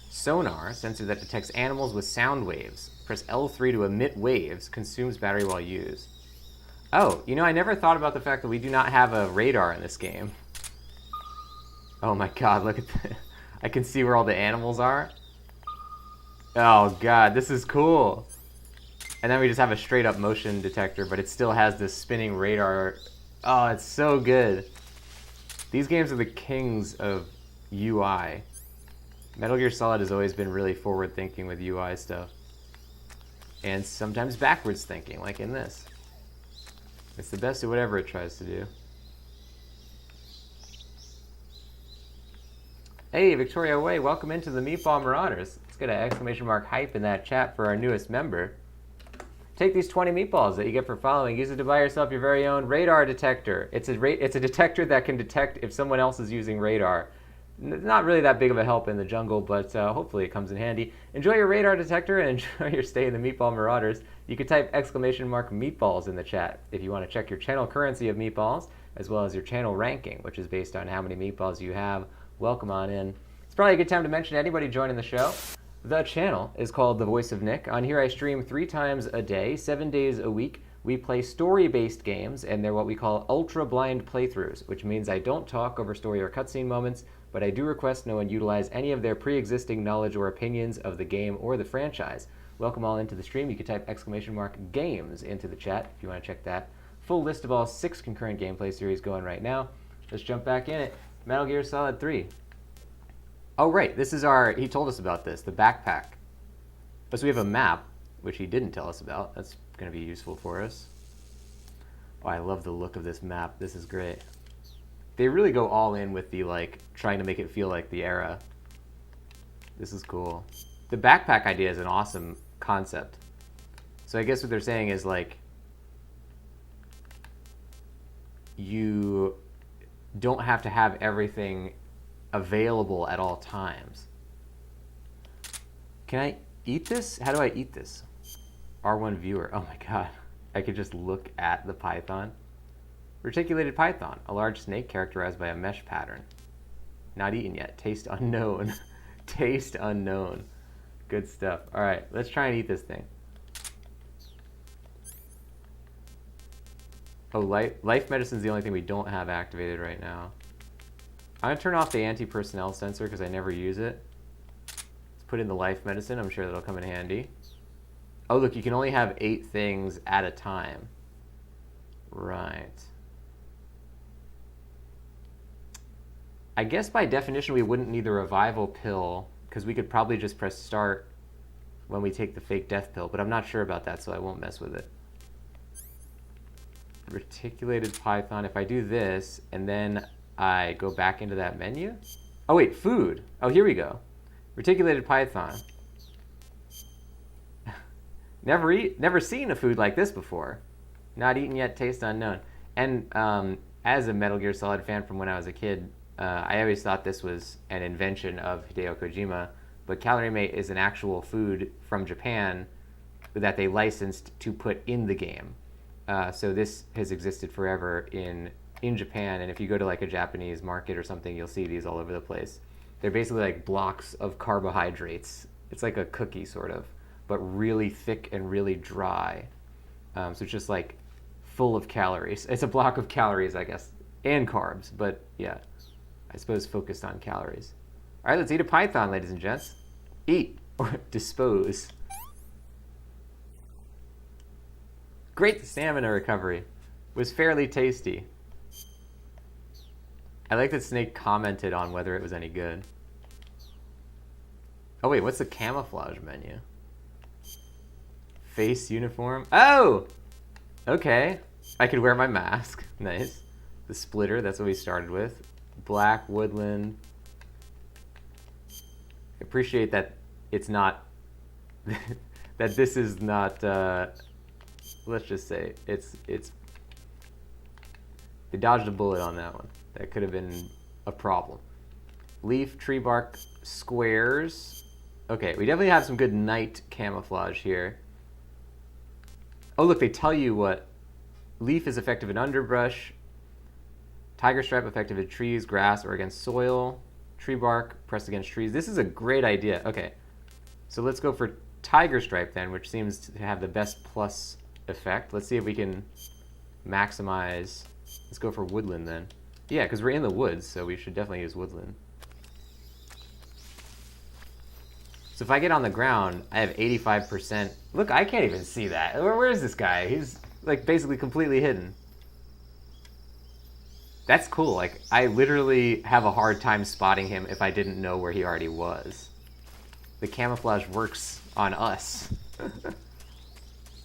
Sonar. Sensor that detects animals with sound waves. Press L3 to emit waves. Consumes battery while used. Oh, you know, I never thought about the fact that we do not have a radar in this game. Oh my god, look at that. I can see where all the animals are. Oh god, this is cool. And then we just have a straight up motion detector, but it still has this spinning radar. Oh, it's so good. These games are the kings of UI. Metal Gear Solid has always been really forward thinking with UI stuff. And sometimes backwards thinking, like in this. It's the best at whatever it tries to do. Hey, Victoria Way, welcome into the Meatball Marauders. Let's get an exclamation mark hype in that chat for our newest member. Take these 20 meatballs that you get for following. Use it to buy yourself your very own radar detector. It's a detector that can detect if someone else is using radar. Not really that big of a help in the jungle, but hopefully it comes in handy. Enjoy your radar detector and enjoy your stay in the Meatball Marauders. You can type exclamation mark meatballs in the chat if you want to check your channel currency of meatballs, as well as your channel ranking, which is based on how many meatballs you have. Welcome on in. It's probably a good time to mention to anybody joining the show. The channel is called The Voice of Nick. On here I stream 3 times a day, 7 days a week, We play story-based games, and they're what we call ultra-blind playthroughs, which means I don't talk over story or cutscene moments, but I do request no one utilize any of their pre-existing knowledge or opinions of the game or the franchise. Welcome all into the stream. You can type !games into the chat if you want to check that. Full list of all 6 concurrent gameplay series going right now. Let's jump back in it. Metal Gear Solid 3. Oh, right. This is he told us about this, the backpack. But so we have a map, which he didn't tell us about. That's going to be useful for us. Oh, I love the look of this map. This is great. They really go all in with the, like, trying to make it feel like the era. This is cool. The backpack idea is an awesome concept. So I guess what they're saying is, like, you don't have to have everything available at all times. Can I eat this? How do I eat this? R1 viewer. Oh my god. I could just look at the python. Reticulated python. A large snake characterized by a mesh pattern. Not eaten yet. Taste unknown. Taste unknown. Good stuff. Alright, let's try and eat this thing. Oh, life medicine's the only thing we don't have activated right now. I'm going to turn off the anti-personnel sensor because I never use it. Let's put in the life medicine. I'm sure that'll come in handy. Oh, look, you can only have 8 things at a time. Right. I guess by definition we wouldn't need the revival pill because we could probably just press start when we take the fake death pill, but I'm not sure about that, so I won't mess with it. Reticulated python. If I do this and then I go back into that menu. Oh wait, food. Oh, here we go. Reticulated python. Never seen a food like this before. Not eaten yet, taste unknown. And as a Metal Gear Solid fan from when I was a kid, I always thought this was an invention of Hideo Kojima, but Calorie Mate is an actual food from Japan that they licensed to put in the game. So this has existed forever in Japan, and if you go to like a Japanese market or something, you'll see these all over the place. They're basically like blocks of carbohydrates. It's like a cookie sort of, but really thick and really dry. So it's just like full of calories. It's a block of calories, I guess, and carbs, but yeah, I suppose focused on calories. All right, let's eat a python, ladies and gents. Eat or dispose. Great stamina recovery. Was fairly tasty. I like that Snake commented on whether it was any good. Oh wait, what's the camouflage menu? Face uniform. Oh! Okay. I could wear my mask. Nice. The splitter, that's what we started with. Black, woodland. I appreciate that it's not... that this is not... let's just say it's they dodged a bullet on that one. That could have been a problem. Leaf, tree bark, squares. Okay, we definitely have some good night camouflage here. Oh look, they tell you what. Leaf is effective in underbrush. Tiger stripe effective in trees, grass, or against soil. Tree bark pressed against trees. This is a great idea. Okay, so let's go for tiger stripe then, which seems to have the best plus effect. Let's see if we can maximize. Let's go for woodland then. Yeah, because we're in the woods, so we should definitely use woodland. So if I get on the ground, I have 85%. Look, I can't even see that. Where is this guy? He's like basically completely hidden. That's cool. Like, I literally have a hard time spotting him if I didn't know where he already was. The camouflage works on us.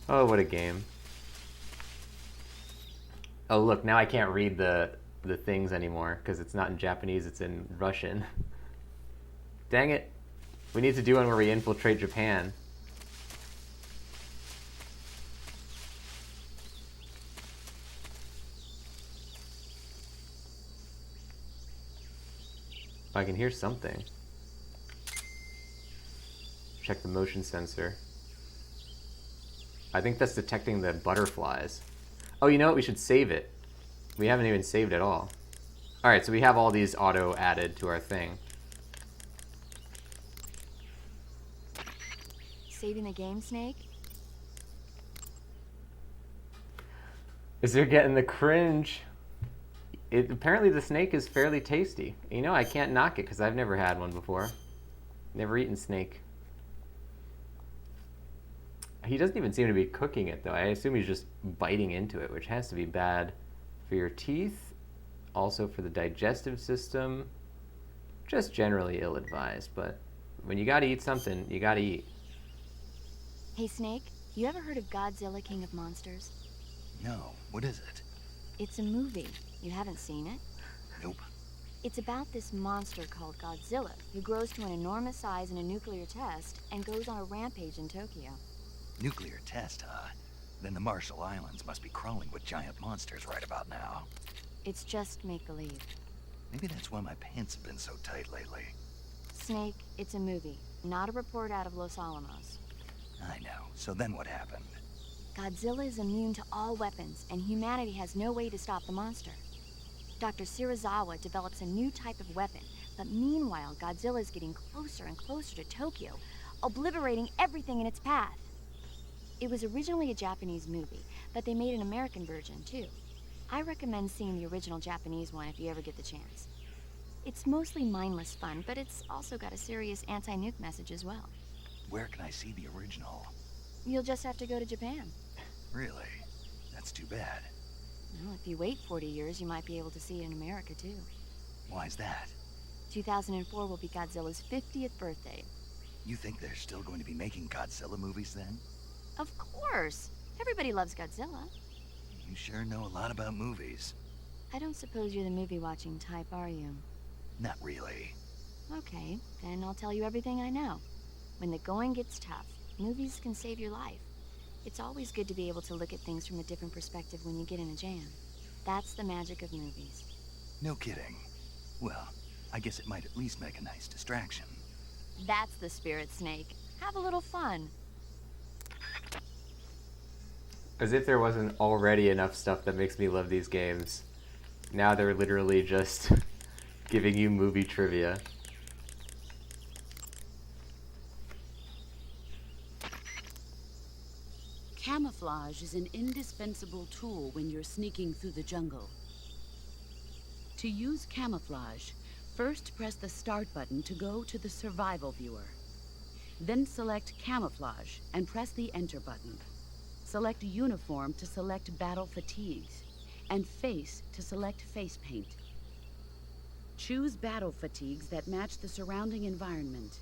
Oh, what a game. Oh, look, now I can't read the things anymore because it's not in Japanese, it's in Russian. Dang it. We need to do one where we infiltrate Japan. I can hear something. Check the motion sensor. I think that's detecting the butterflies. Oh, you know what? We should save it. We haven't even saved at all. Alright, so we have all these auto added to our thing. Saving the game, Snake? Is you're getting the cringe. Apparently the snake is fairly tasty. You know, I can't knock it because I've never had one before. Never eaten snake. He doesn't even seem to be cooking it, though. I assume he's just biting into it, which has to be bad for your teeth. Also for the digestive system. Just generally ill-advised, but when you gotta eat something, you gotta eat. Hey, Snake, you ever heard of Godzilla, King of Monsters? No, what is it? It's a movie. You haven't seen it? Nope. It's about this monster called Godzilla, who grows to an enormous size in a nuclear test and goes on a rampage in Tokyo. Nuclear test, huh? Then the Marshall Islands must be crawling with giant monsters right about now. It's just make-believe. Maybe that's why my pants have been so tight lately. Snake, it's a movie, not a report out of Los Alamos. I know. So then what happened? Godzilla is immune to all weapons, and humanity has no way to stop the monster. Dr. Shirazawa develops a new type of weapon, but meanwhile, Godzilla is getting closer and closer to Tokyo, obliterating everything in its path. It was originally a Japanese movie, but they made an American version, too. I recommend seeing the original Japanese one if you ever get the chance. It's mostly mindless fun, but it's also got a serious anti-nuke message as well. Where can I see the original? You'll just have to go to Japan. Really? That's too bad. Well, if you wait 40 years, you might be able to see it in America, too. Why's that? 2004 will be Godzilla's 50th birthday. You think they're still going to be making Godzilla movies then? Of course! Everybody loves Godzilla. You sure know a lot about movies. I don't suppose you're the movie-watching type, are you? Not really. Okay, then I'll tell you everything I know. When the going gets tough, movies can save your life. It's always good to be able to look at things from a different perspective when you get in a jam. That's the magic of movies. No kidding. Well, I guess it might at least make a nice distraction. That's the spirit, Snake. Have a little fun. As if there wasn't already enough stuff that makes me love these games. Now they're literally just giving you movie trivia. Camouflage is an indispensable tool when you're sneaking through the jungle. To use camouflage, first press the Start button to go to the Survival viewer. Then select Camouflage and press the Enter button. Select Uniform to select Battle Fatigues, and Face to select Face Paint. Choose battle fatigues that match the surrounding environment.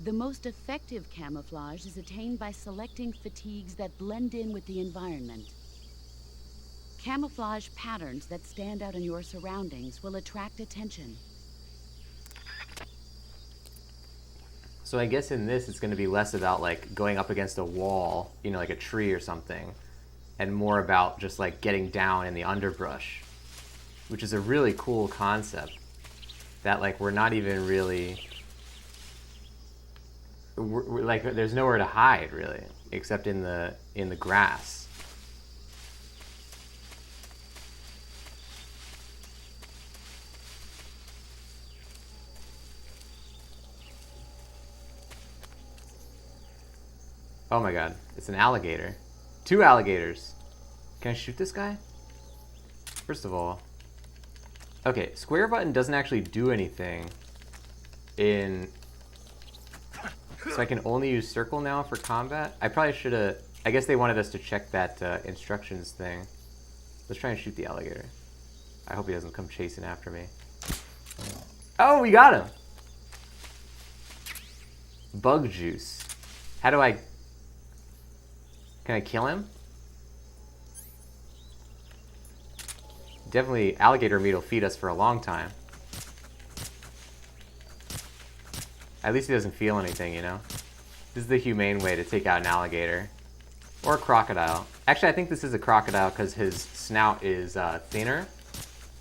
The most effective camouflage is attained by selecting fatigues that blend in with the environment. Camouflage patterns that stand out in your surroundings will attract attention. So I guess in this it's going to be less about like going up against a wall, you know, like a tree or something, and more about just like getting down in the underbrush, which is a really cool concept that like we're not even really... We're, like there's nowhere to hide really except in the grass. Oh my god, it's an alligator. 2 alligators. Can I shoot this guy? First of all, okay, square button doesn't actually do anything in... So I can only use circle now for combat? I probably should have... I guess they wanted us to check that instructions thing. Let's try and shoot the alligator. I hope he doesn't come chasing after me. Oh, we got him! Bug juice. How do I... Can I kill him? Definitely alligator meat will feed us for a long time. At least he doesn't feel anything, you know? This is the humane way to take out an alligator. Or a crocodile. Actually, I think this is a crocodile because his snout is thinner.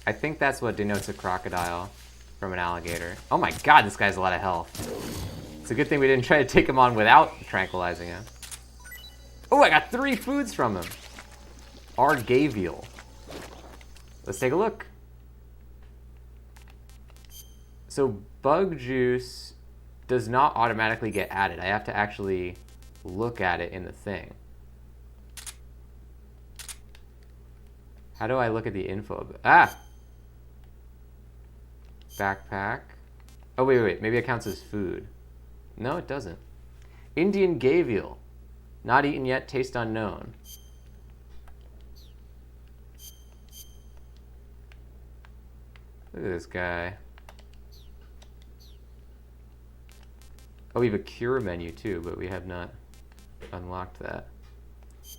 I think that's what denotes a crocodile from an alligator. Oh my god, this guy has a lot of health. It's a good thing we didn't try to take him on without tranquilizing him. Oh, I got 3 foods from him. Argavial. Let's take a look. So bug juice does not automatically get added. I have to actually look at it in the thing. How do I look at the info? Ah! Backpack. Oh, wait. Maybe it counts as food. No, it doesn't. Indian gavial. Not eaten yet, taste unknown. Look at this guy. Oh, we have a cure menu too, but we have not unlocked that.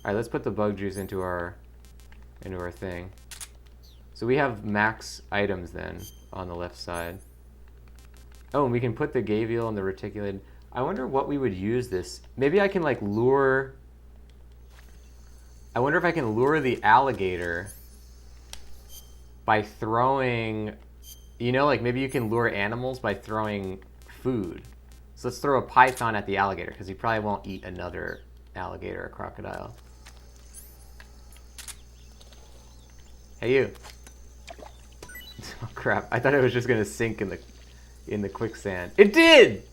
Alright, let's put the bug juice into our thing. So we have max items then on the left side. Oh, and we can put the gavial and the reticulated. I wonder what we would use this. Maybe I can like lure. I wonder if I can lure the alligator by throwing, you know, like maybe you can lure animals by throwing food. So let's throw a python at the alligator because he probably won't eat another alligator or crocodile. Hey you. Oh crap, I thought it was just gonna sink in the quicksand. It did!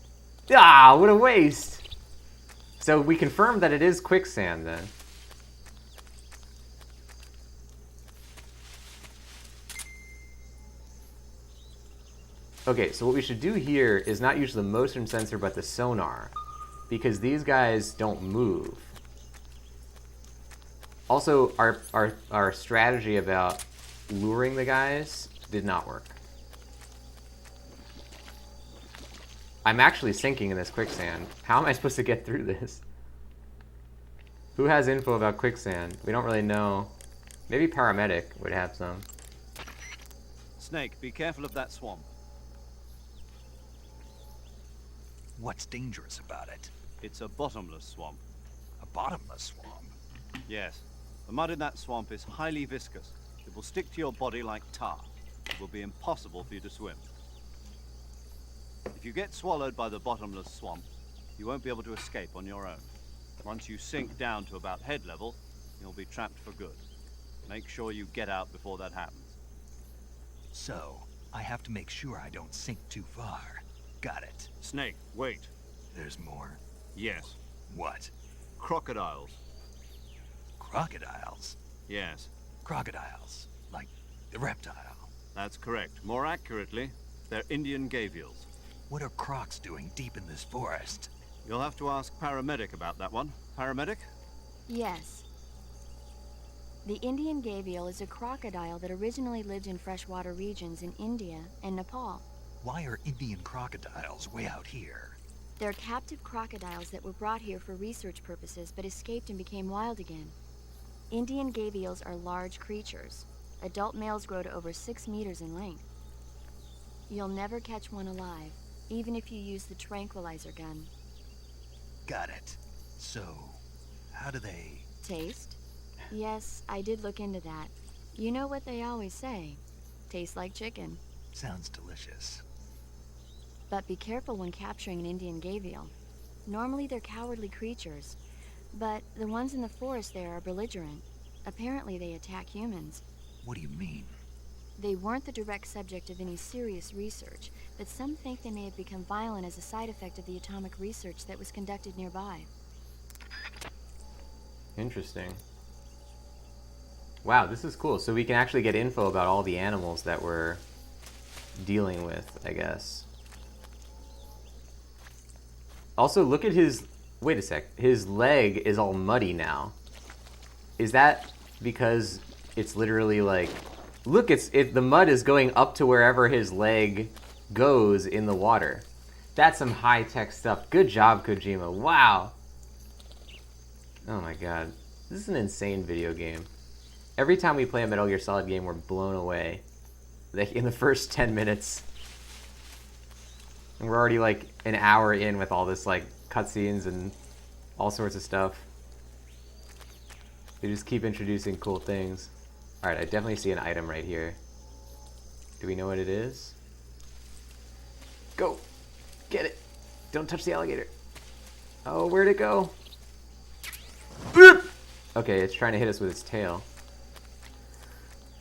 Ah, what a waste! So we confirmed that it is quicksand then. Okay, so what we should do here is not use the motion sensor but the sonar, because these guys don't move. Also, our strategy about luring the guys did not work. I'm actually sinking in this quicksand. How am I supposed to get through this? Who has info about quicksand? We don't really know. Maybe paramedic would have some. Snake, be careful of that swamp. What's dangerous about it? It's a bottomless swamp. A bottomless swamp? Yes. The mud in that swamp is highly viscous. It will stick to your body like tar. It will be impossible for you to swim. If you get swallowed by the bottomless swamp, you won't be able to escape on your own. Once you sink down to about head level, you'll be trapped for good. Make sure you get out before that happens. So, I have to make sure I don't sink too far. Got it. Snake, wait. There's more. Yes. What? Crocodiles. Crocodiles? Yes. Crocodiles. Like the reptile. That's correct. More accurately, they're Indian gavials. What are crocs doing deep in this forest? You'll have to ask paramedic about that one. Paramedic? Yes. The Indian gavial is a crocodile that originally lived in freshwater regions in India and Nepal. Why are Indian crocodiles way out here? They're captive crocodiles that were brought here for research purposes but escaped and became wild again. Indian gavials are large creatures. Adult males grow to over 6 meters in length. You'll never catch one alive, even if you use the tranquilizer gun. Got it. So, how do they... Taste? Yes, I did look into that. You know what they always say. Tastes like chicken. Sounds delicious. But be careful when capturing an Indian gavial. Normally they're cowardly creatures, but the ones in the forest there are belligerent. Apparently they attack humans. What do you mean? They weren't the direct subject of any serious research, but some think they may have become violent as a side effect of the atomic research that was conducted nearby. Interesting. Wow, this is cool. So we can actually get info about all the animals that we're dealing with, I guess. Also, look at his... Wait a sec. His leg is all muddy now. Is that because it's literally like... Look, the mud is going up to wherever his leg goes in the water. That's some high-tech stuff. Good job, Kojima. Wow. Oh my god. This is an insane video game. Every time we play a Metal Gear Solid game, we're blown away. Like, in the first 10 minutes. And we're already like an hour in with all this like cutscenes and all sorts of stuff. They just keep introducing cool things. Alright, I definitely see an item right here. Do we know what it is? Go! Get it! Don't touch the alligator. Oh, where'd it go? Boop! Okay, it's trying to hit us with its tail.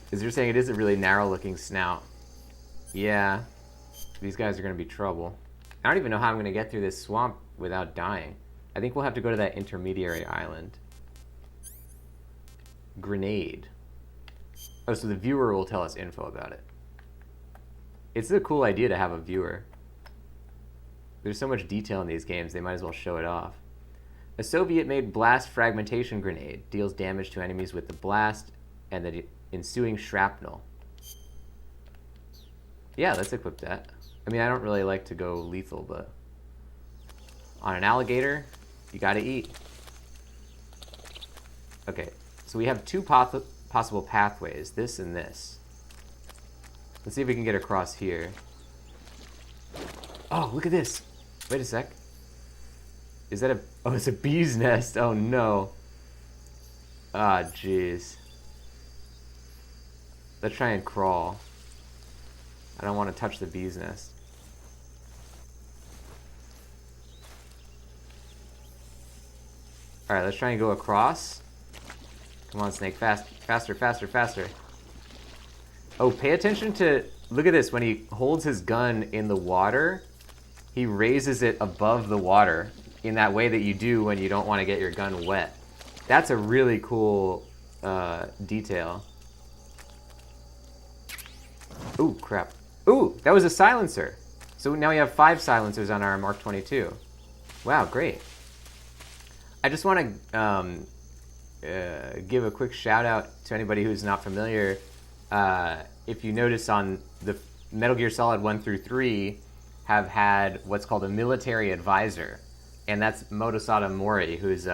Because you're saying it is a really narrow-looking snout. Yeah. These guys are going to be trouble. I don't even know how I'm going to get through this swamp without dying. I think we'll have to go to that intermediary island. Grenade. Oh, so the viewer will tell us info about it. It's a cool idea to have a viewer. There's so much detail in these games, they might as well show it off. A Soviet-made blast fragmentation grenade deals damage to enemies with the blast and the ensuing shrapnel. Yeah, let's equip that. I mean, I don't really like to go lethal, but on an alligator, you gotta eat. Okay, so we have two possible pathways, this and this. Let's see if we can get across here. Oh, look at this. Wait a sec. Is that a... Oh, it's a bee's nest. Oh, no. Ah, jeez. Let's try and crawl. I don't want to touch the bee's nest. Alright, let's try and go across. Come on, Snake. Faster, faster, faster. Oh, pay attention to... Look at this. When he holds his gun in the water, he raises it above the water in that way that you do when you don't want to get your gun wet. That's a really cool detail. Ooh, crap. Ooh, that was a silencer. So now we have 5 silencers on our Mark 22. Wow, great. I just want to give a quick shout out to anybody who's not familiar. If you notice on the Metal Gear Solid 1 through 3 have had what's called a military advisor. And that's Motosada Mori, who's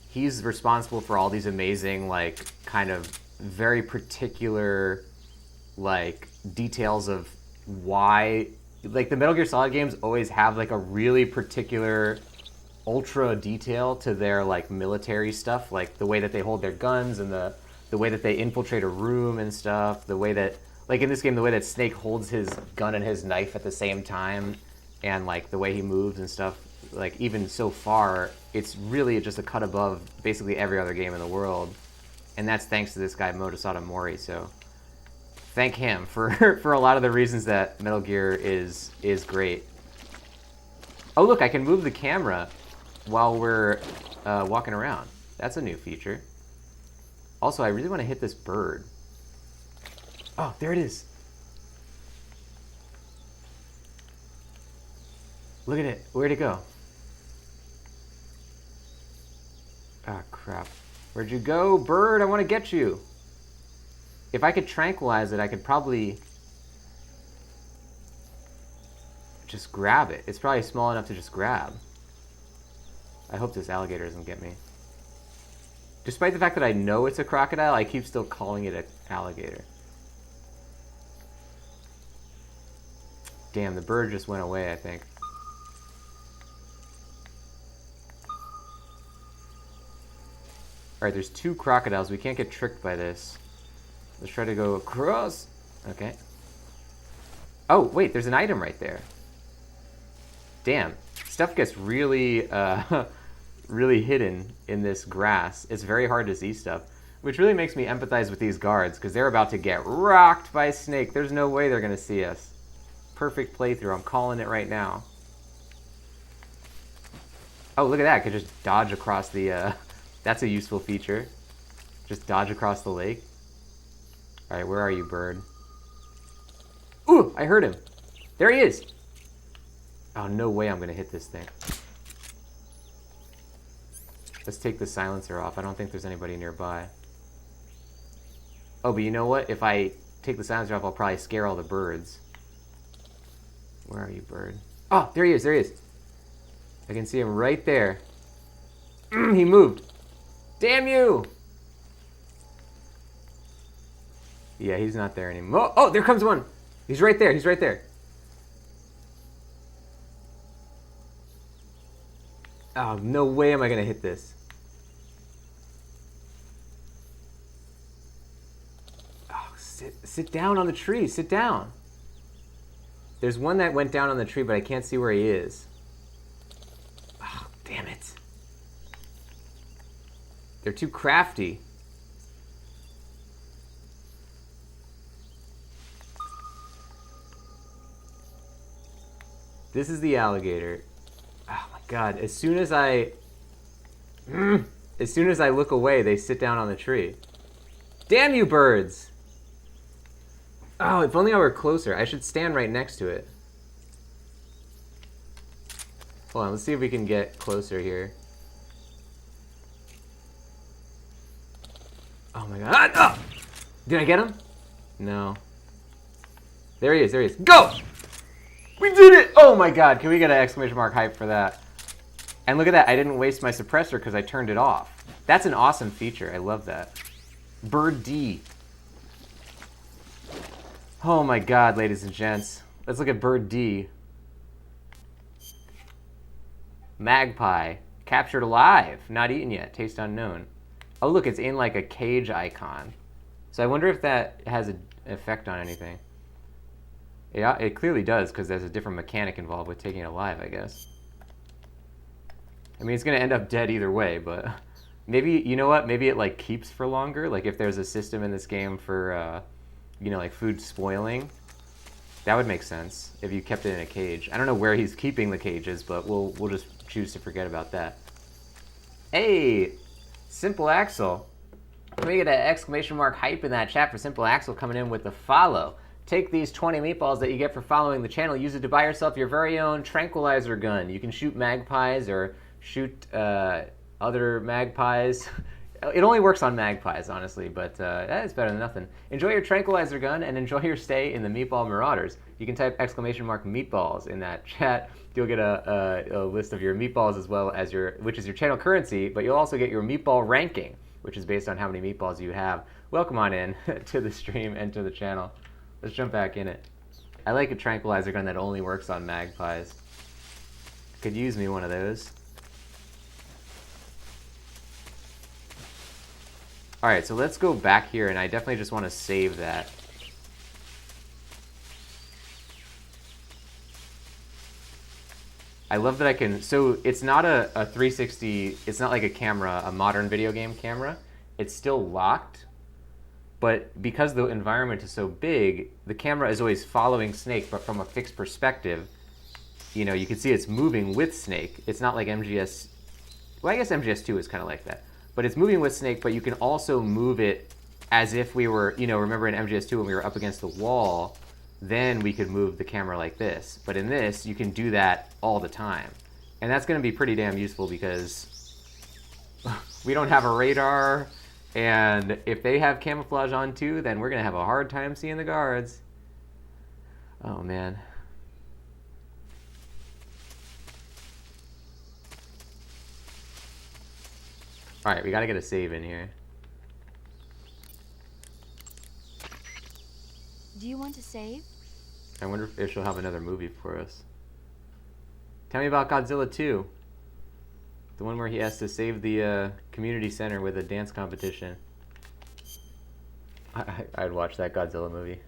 he's responsible for all these amazing, like, kind of very particular, like, details of why, like, the Metal Gear Solid games always have, like, a really particular ultra detail to their, like, military stuff, like the way that they hold their guns and the way that they infiltrate a room and stuff, the way that, like, in this game, the way that Snake holds his gun and his knife at the same time, and, like, the way he moves and stuff. Like, even so far, it's really just a cut above basically every other game in the world. And that's thanks to this guy, Motosada Mori, so thank him for for a lot of the reasons that Metal Gear is great. Oh, look, I can move the camera while we're walking around. That's a new feature. Also, I really want to hit this bird. Oh, there it is. Look at it. Where'd it go? Ah, crap. Where'd you go, bird? I want to get you. If I could tranquilize it, I could probably just grab it. It's probably small enough to just grab. I hope this alligator doesn't get me. Despite the fact that I know it's a crocodile, I keep still calling it an alligator. Damn, the bird just went away, I think. Alright, there's 2 crocodiles. We can't get tricked by this. Let's try to go across. Okay. Oh, wait, there's an item right there. Damn. Stuff gets really, really hidden in this grass. It's very hard to see stuff, which really makes me empathize with these guards, because they're about to get rocked by Snake. There's no way they're going to see us. Perfect playthrough. I'm calling it right now. Oh, look at that. I could just dodge across the... That's a useful feature. Just dodge across the lake. Alright, where are you, bird? Ooh, I heard him. There he is. Oh, no way I'm going to hit this thing. Let's take the silencer off. I don't think there's anybody nearby. Oh, but you know what? If I take the silencer off, I'll probably scare all the birds. Where are you, bird? Oh, there he is. There he is. I can see him right there. He moved. Damn you! Yeah, he's not there anymore. Oh, there comes one! He's right there, he's right there. Oh, no way am I gonna hit this. Oh, sit down on the tree, sit down. There's one that went down on the tree, but I can't see where he is. Oh, damn it. They're too crafty. This is the alligator. Oh my god, as soon as I look away, they sit down on the tree. Damn you, birds! Oh, if only I were closer. I should stand right next to it. Hold on, let's see if we can get closer here. Oh my god. Ah! Did I get him? No. There he is, there he is. Go! We did it! Oh my god, can we get an exclamation mark hype for that? And look at that, I didn't waste my suppressor because I turned it off. That's an awesome feature, I love that. Bird D. Oh my god, ladies and gents. Let's look at Bird D. Magpie. Captured alive. Not eaten yet. Taste unknown. Oh look, it's in like a cage icon. So I wonder if that has an effect on anything. Yeah, it clearly does because there's a different mechanic involved with taking it alive, I guess. I mean, it's going to end up dead either way, but maybe, you know what? Maybe it like keeps for longer. Like if there's a system in this game for, you know, like food spoiling, that would make sense if you kept it in a cage. I don't know where he's keeping the cages, but we'll just choose to forget about that. Hey, Simple Axel. Can we get an exclamation mark hype in that chat for Simple Axel coming in with the follow? Take these 20 meatballs that you get for following the channel, use it to buy yourself your very own tranquilizer gun. You can shoot magpies or shoot other magpies. It only works on magpies, honestly, but it's better than nothing. Enjoy your tranquilizer gun and enjoy your stay in the Meatball Marauders. You can type exclamation mark meatballs in that chat. You'll get a list of your meatballs as well as which is your channel currency, but you'll also get your meatball ranking, which is based on how many meatballs you have. Welcome on in to the stream and to the channel. Let's jump back in it. I like a tranquilizer gun that only works on magpies. Could use me one of those. Alright, so let's go back here, and I definitely just want to save that. I love that I can, so it's not a 360, it's not like a camera, a modern video game camera. It's still locked, but because the environment is so big, the camera is always following Snake, but from a fixed perspective. You know, you can see it's moving with Snake. It's not like MGS, well, I guess MGS2 is kind of like that. But it's moving with Snake, but you can also move it as if we were, you know, remember in MGS2 when we were up against the wall, then we could move the camera like this. But in this, you can do that all the time. And that's going to be pretty damn useful because we don't have a radar, and if they have camouflage on too, then we're going to have a hard time seeing the guards. Oh, man. Alright, we gotta get a save in here. Do you want to save? I wonder if she'll have another movie for us. Tell me about Godzilla 2. The one where he has to save the community center with a dance competition. I'd watch that Godzilla movie.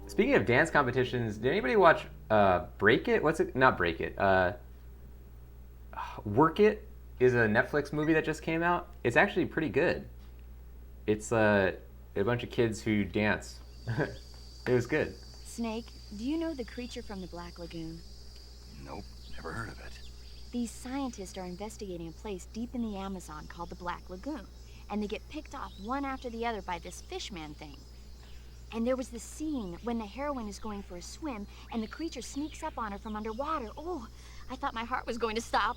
Speaking of dance competitions, did anybody watch Break It? What's it? Not Break It. Work It is a Netflix movie that just came out. It's actually pretty good. It's a bunch of kids who dance. It was good. Snake, do you know the creature from the Black Lagoon? Nope, never heard of it. These scientists are investigating a place deep in the Amazon called the Black Lagoon, and they get picked off one after the other by this fishman thing. And there was this scene when the heroine is going for a swim, and the creature sneaks up on her from underwater. Oh, I thought my heart was going to stop.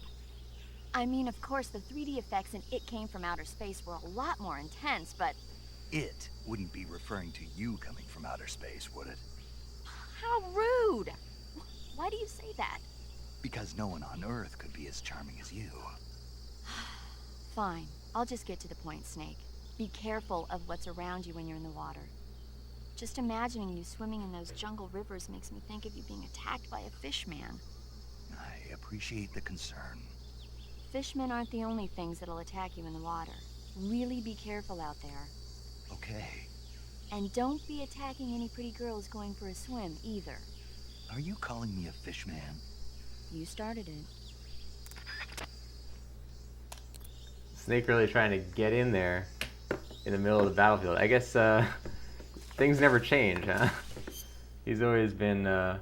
I mean, of course, the 3D effects in It Came from Outer Space were a lot more intense, but... It wouldn't be referring to you coming from outer space, would it? How rude! Why do you say that? Because no one on Earth could be as charming as you. Fine. I'll just get to the point, Snake. Be careful of what's around you when you're in the water. Just imagining you swimming in those jungle rivers makes me think of you being attacked by a fishman. I appreciate the concern. Fishmen aren't the only things that'll attack you in the water. Really be careful out there. Okay. And don't be attacking any pretty girls going for a swim, either. Are you calling me a fishman? You started it. Snake really trying to get in there in the middle of the battlefield. I guess things never change, huh? He's always been a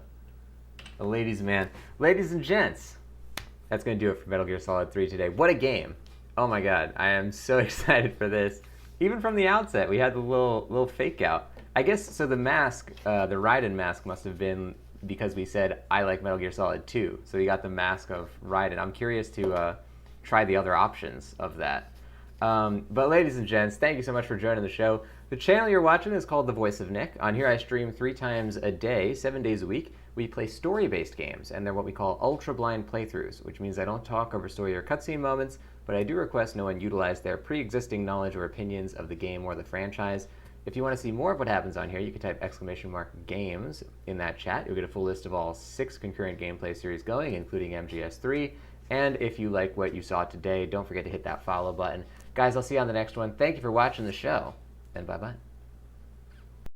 ladies' man. Ladies and gents, that's going to do it for Metal Gear Solid 3 today. What a game. Oh my god, I am so excited for this. Even from the outset, we had the little fake out. I guess so. The mask, the Raiden mask, must have been because we said I like Metal Gear Solid 2. So you got the mask of Raiden. I'm curious to try the other options of that. But ladies and gents, thank you so much for joining the show. The channel you're watching is called The Voice of Nick. On here I stream 3 times a day, 7 days a week. We play story-based games, and they're what we call ultra-blind playthroughs, which means I don't talk over story or cutscene moments, but I do request no one utilize their pre-existing knowledge or opinions of the game or the franchise. If you want to see more of what happens on here, you can type !games in that chat. You'll get a full list of all 6 concurrent gameplay series going, including MGS3. And if you like what you saw today, don't forget to hit that follow button. Guys, I'll see you on the next one. Thank you for watching the show, and bye-bye.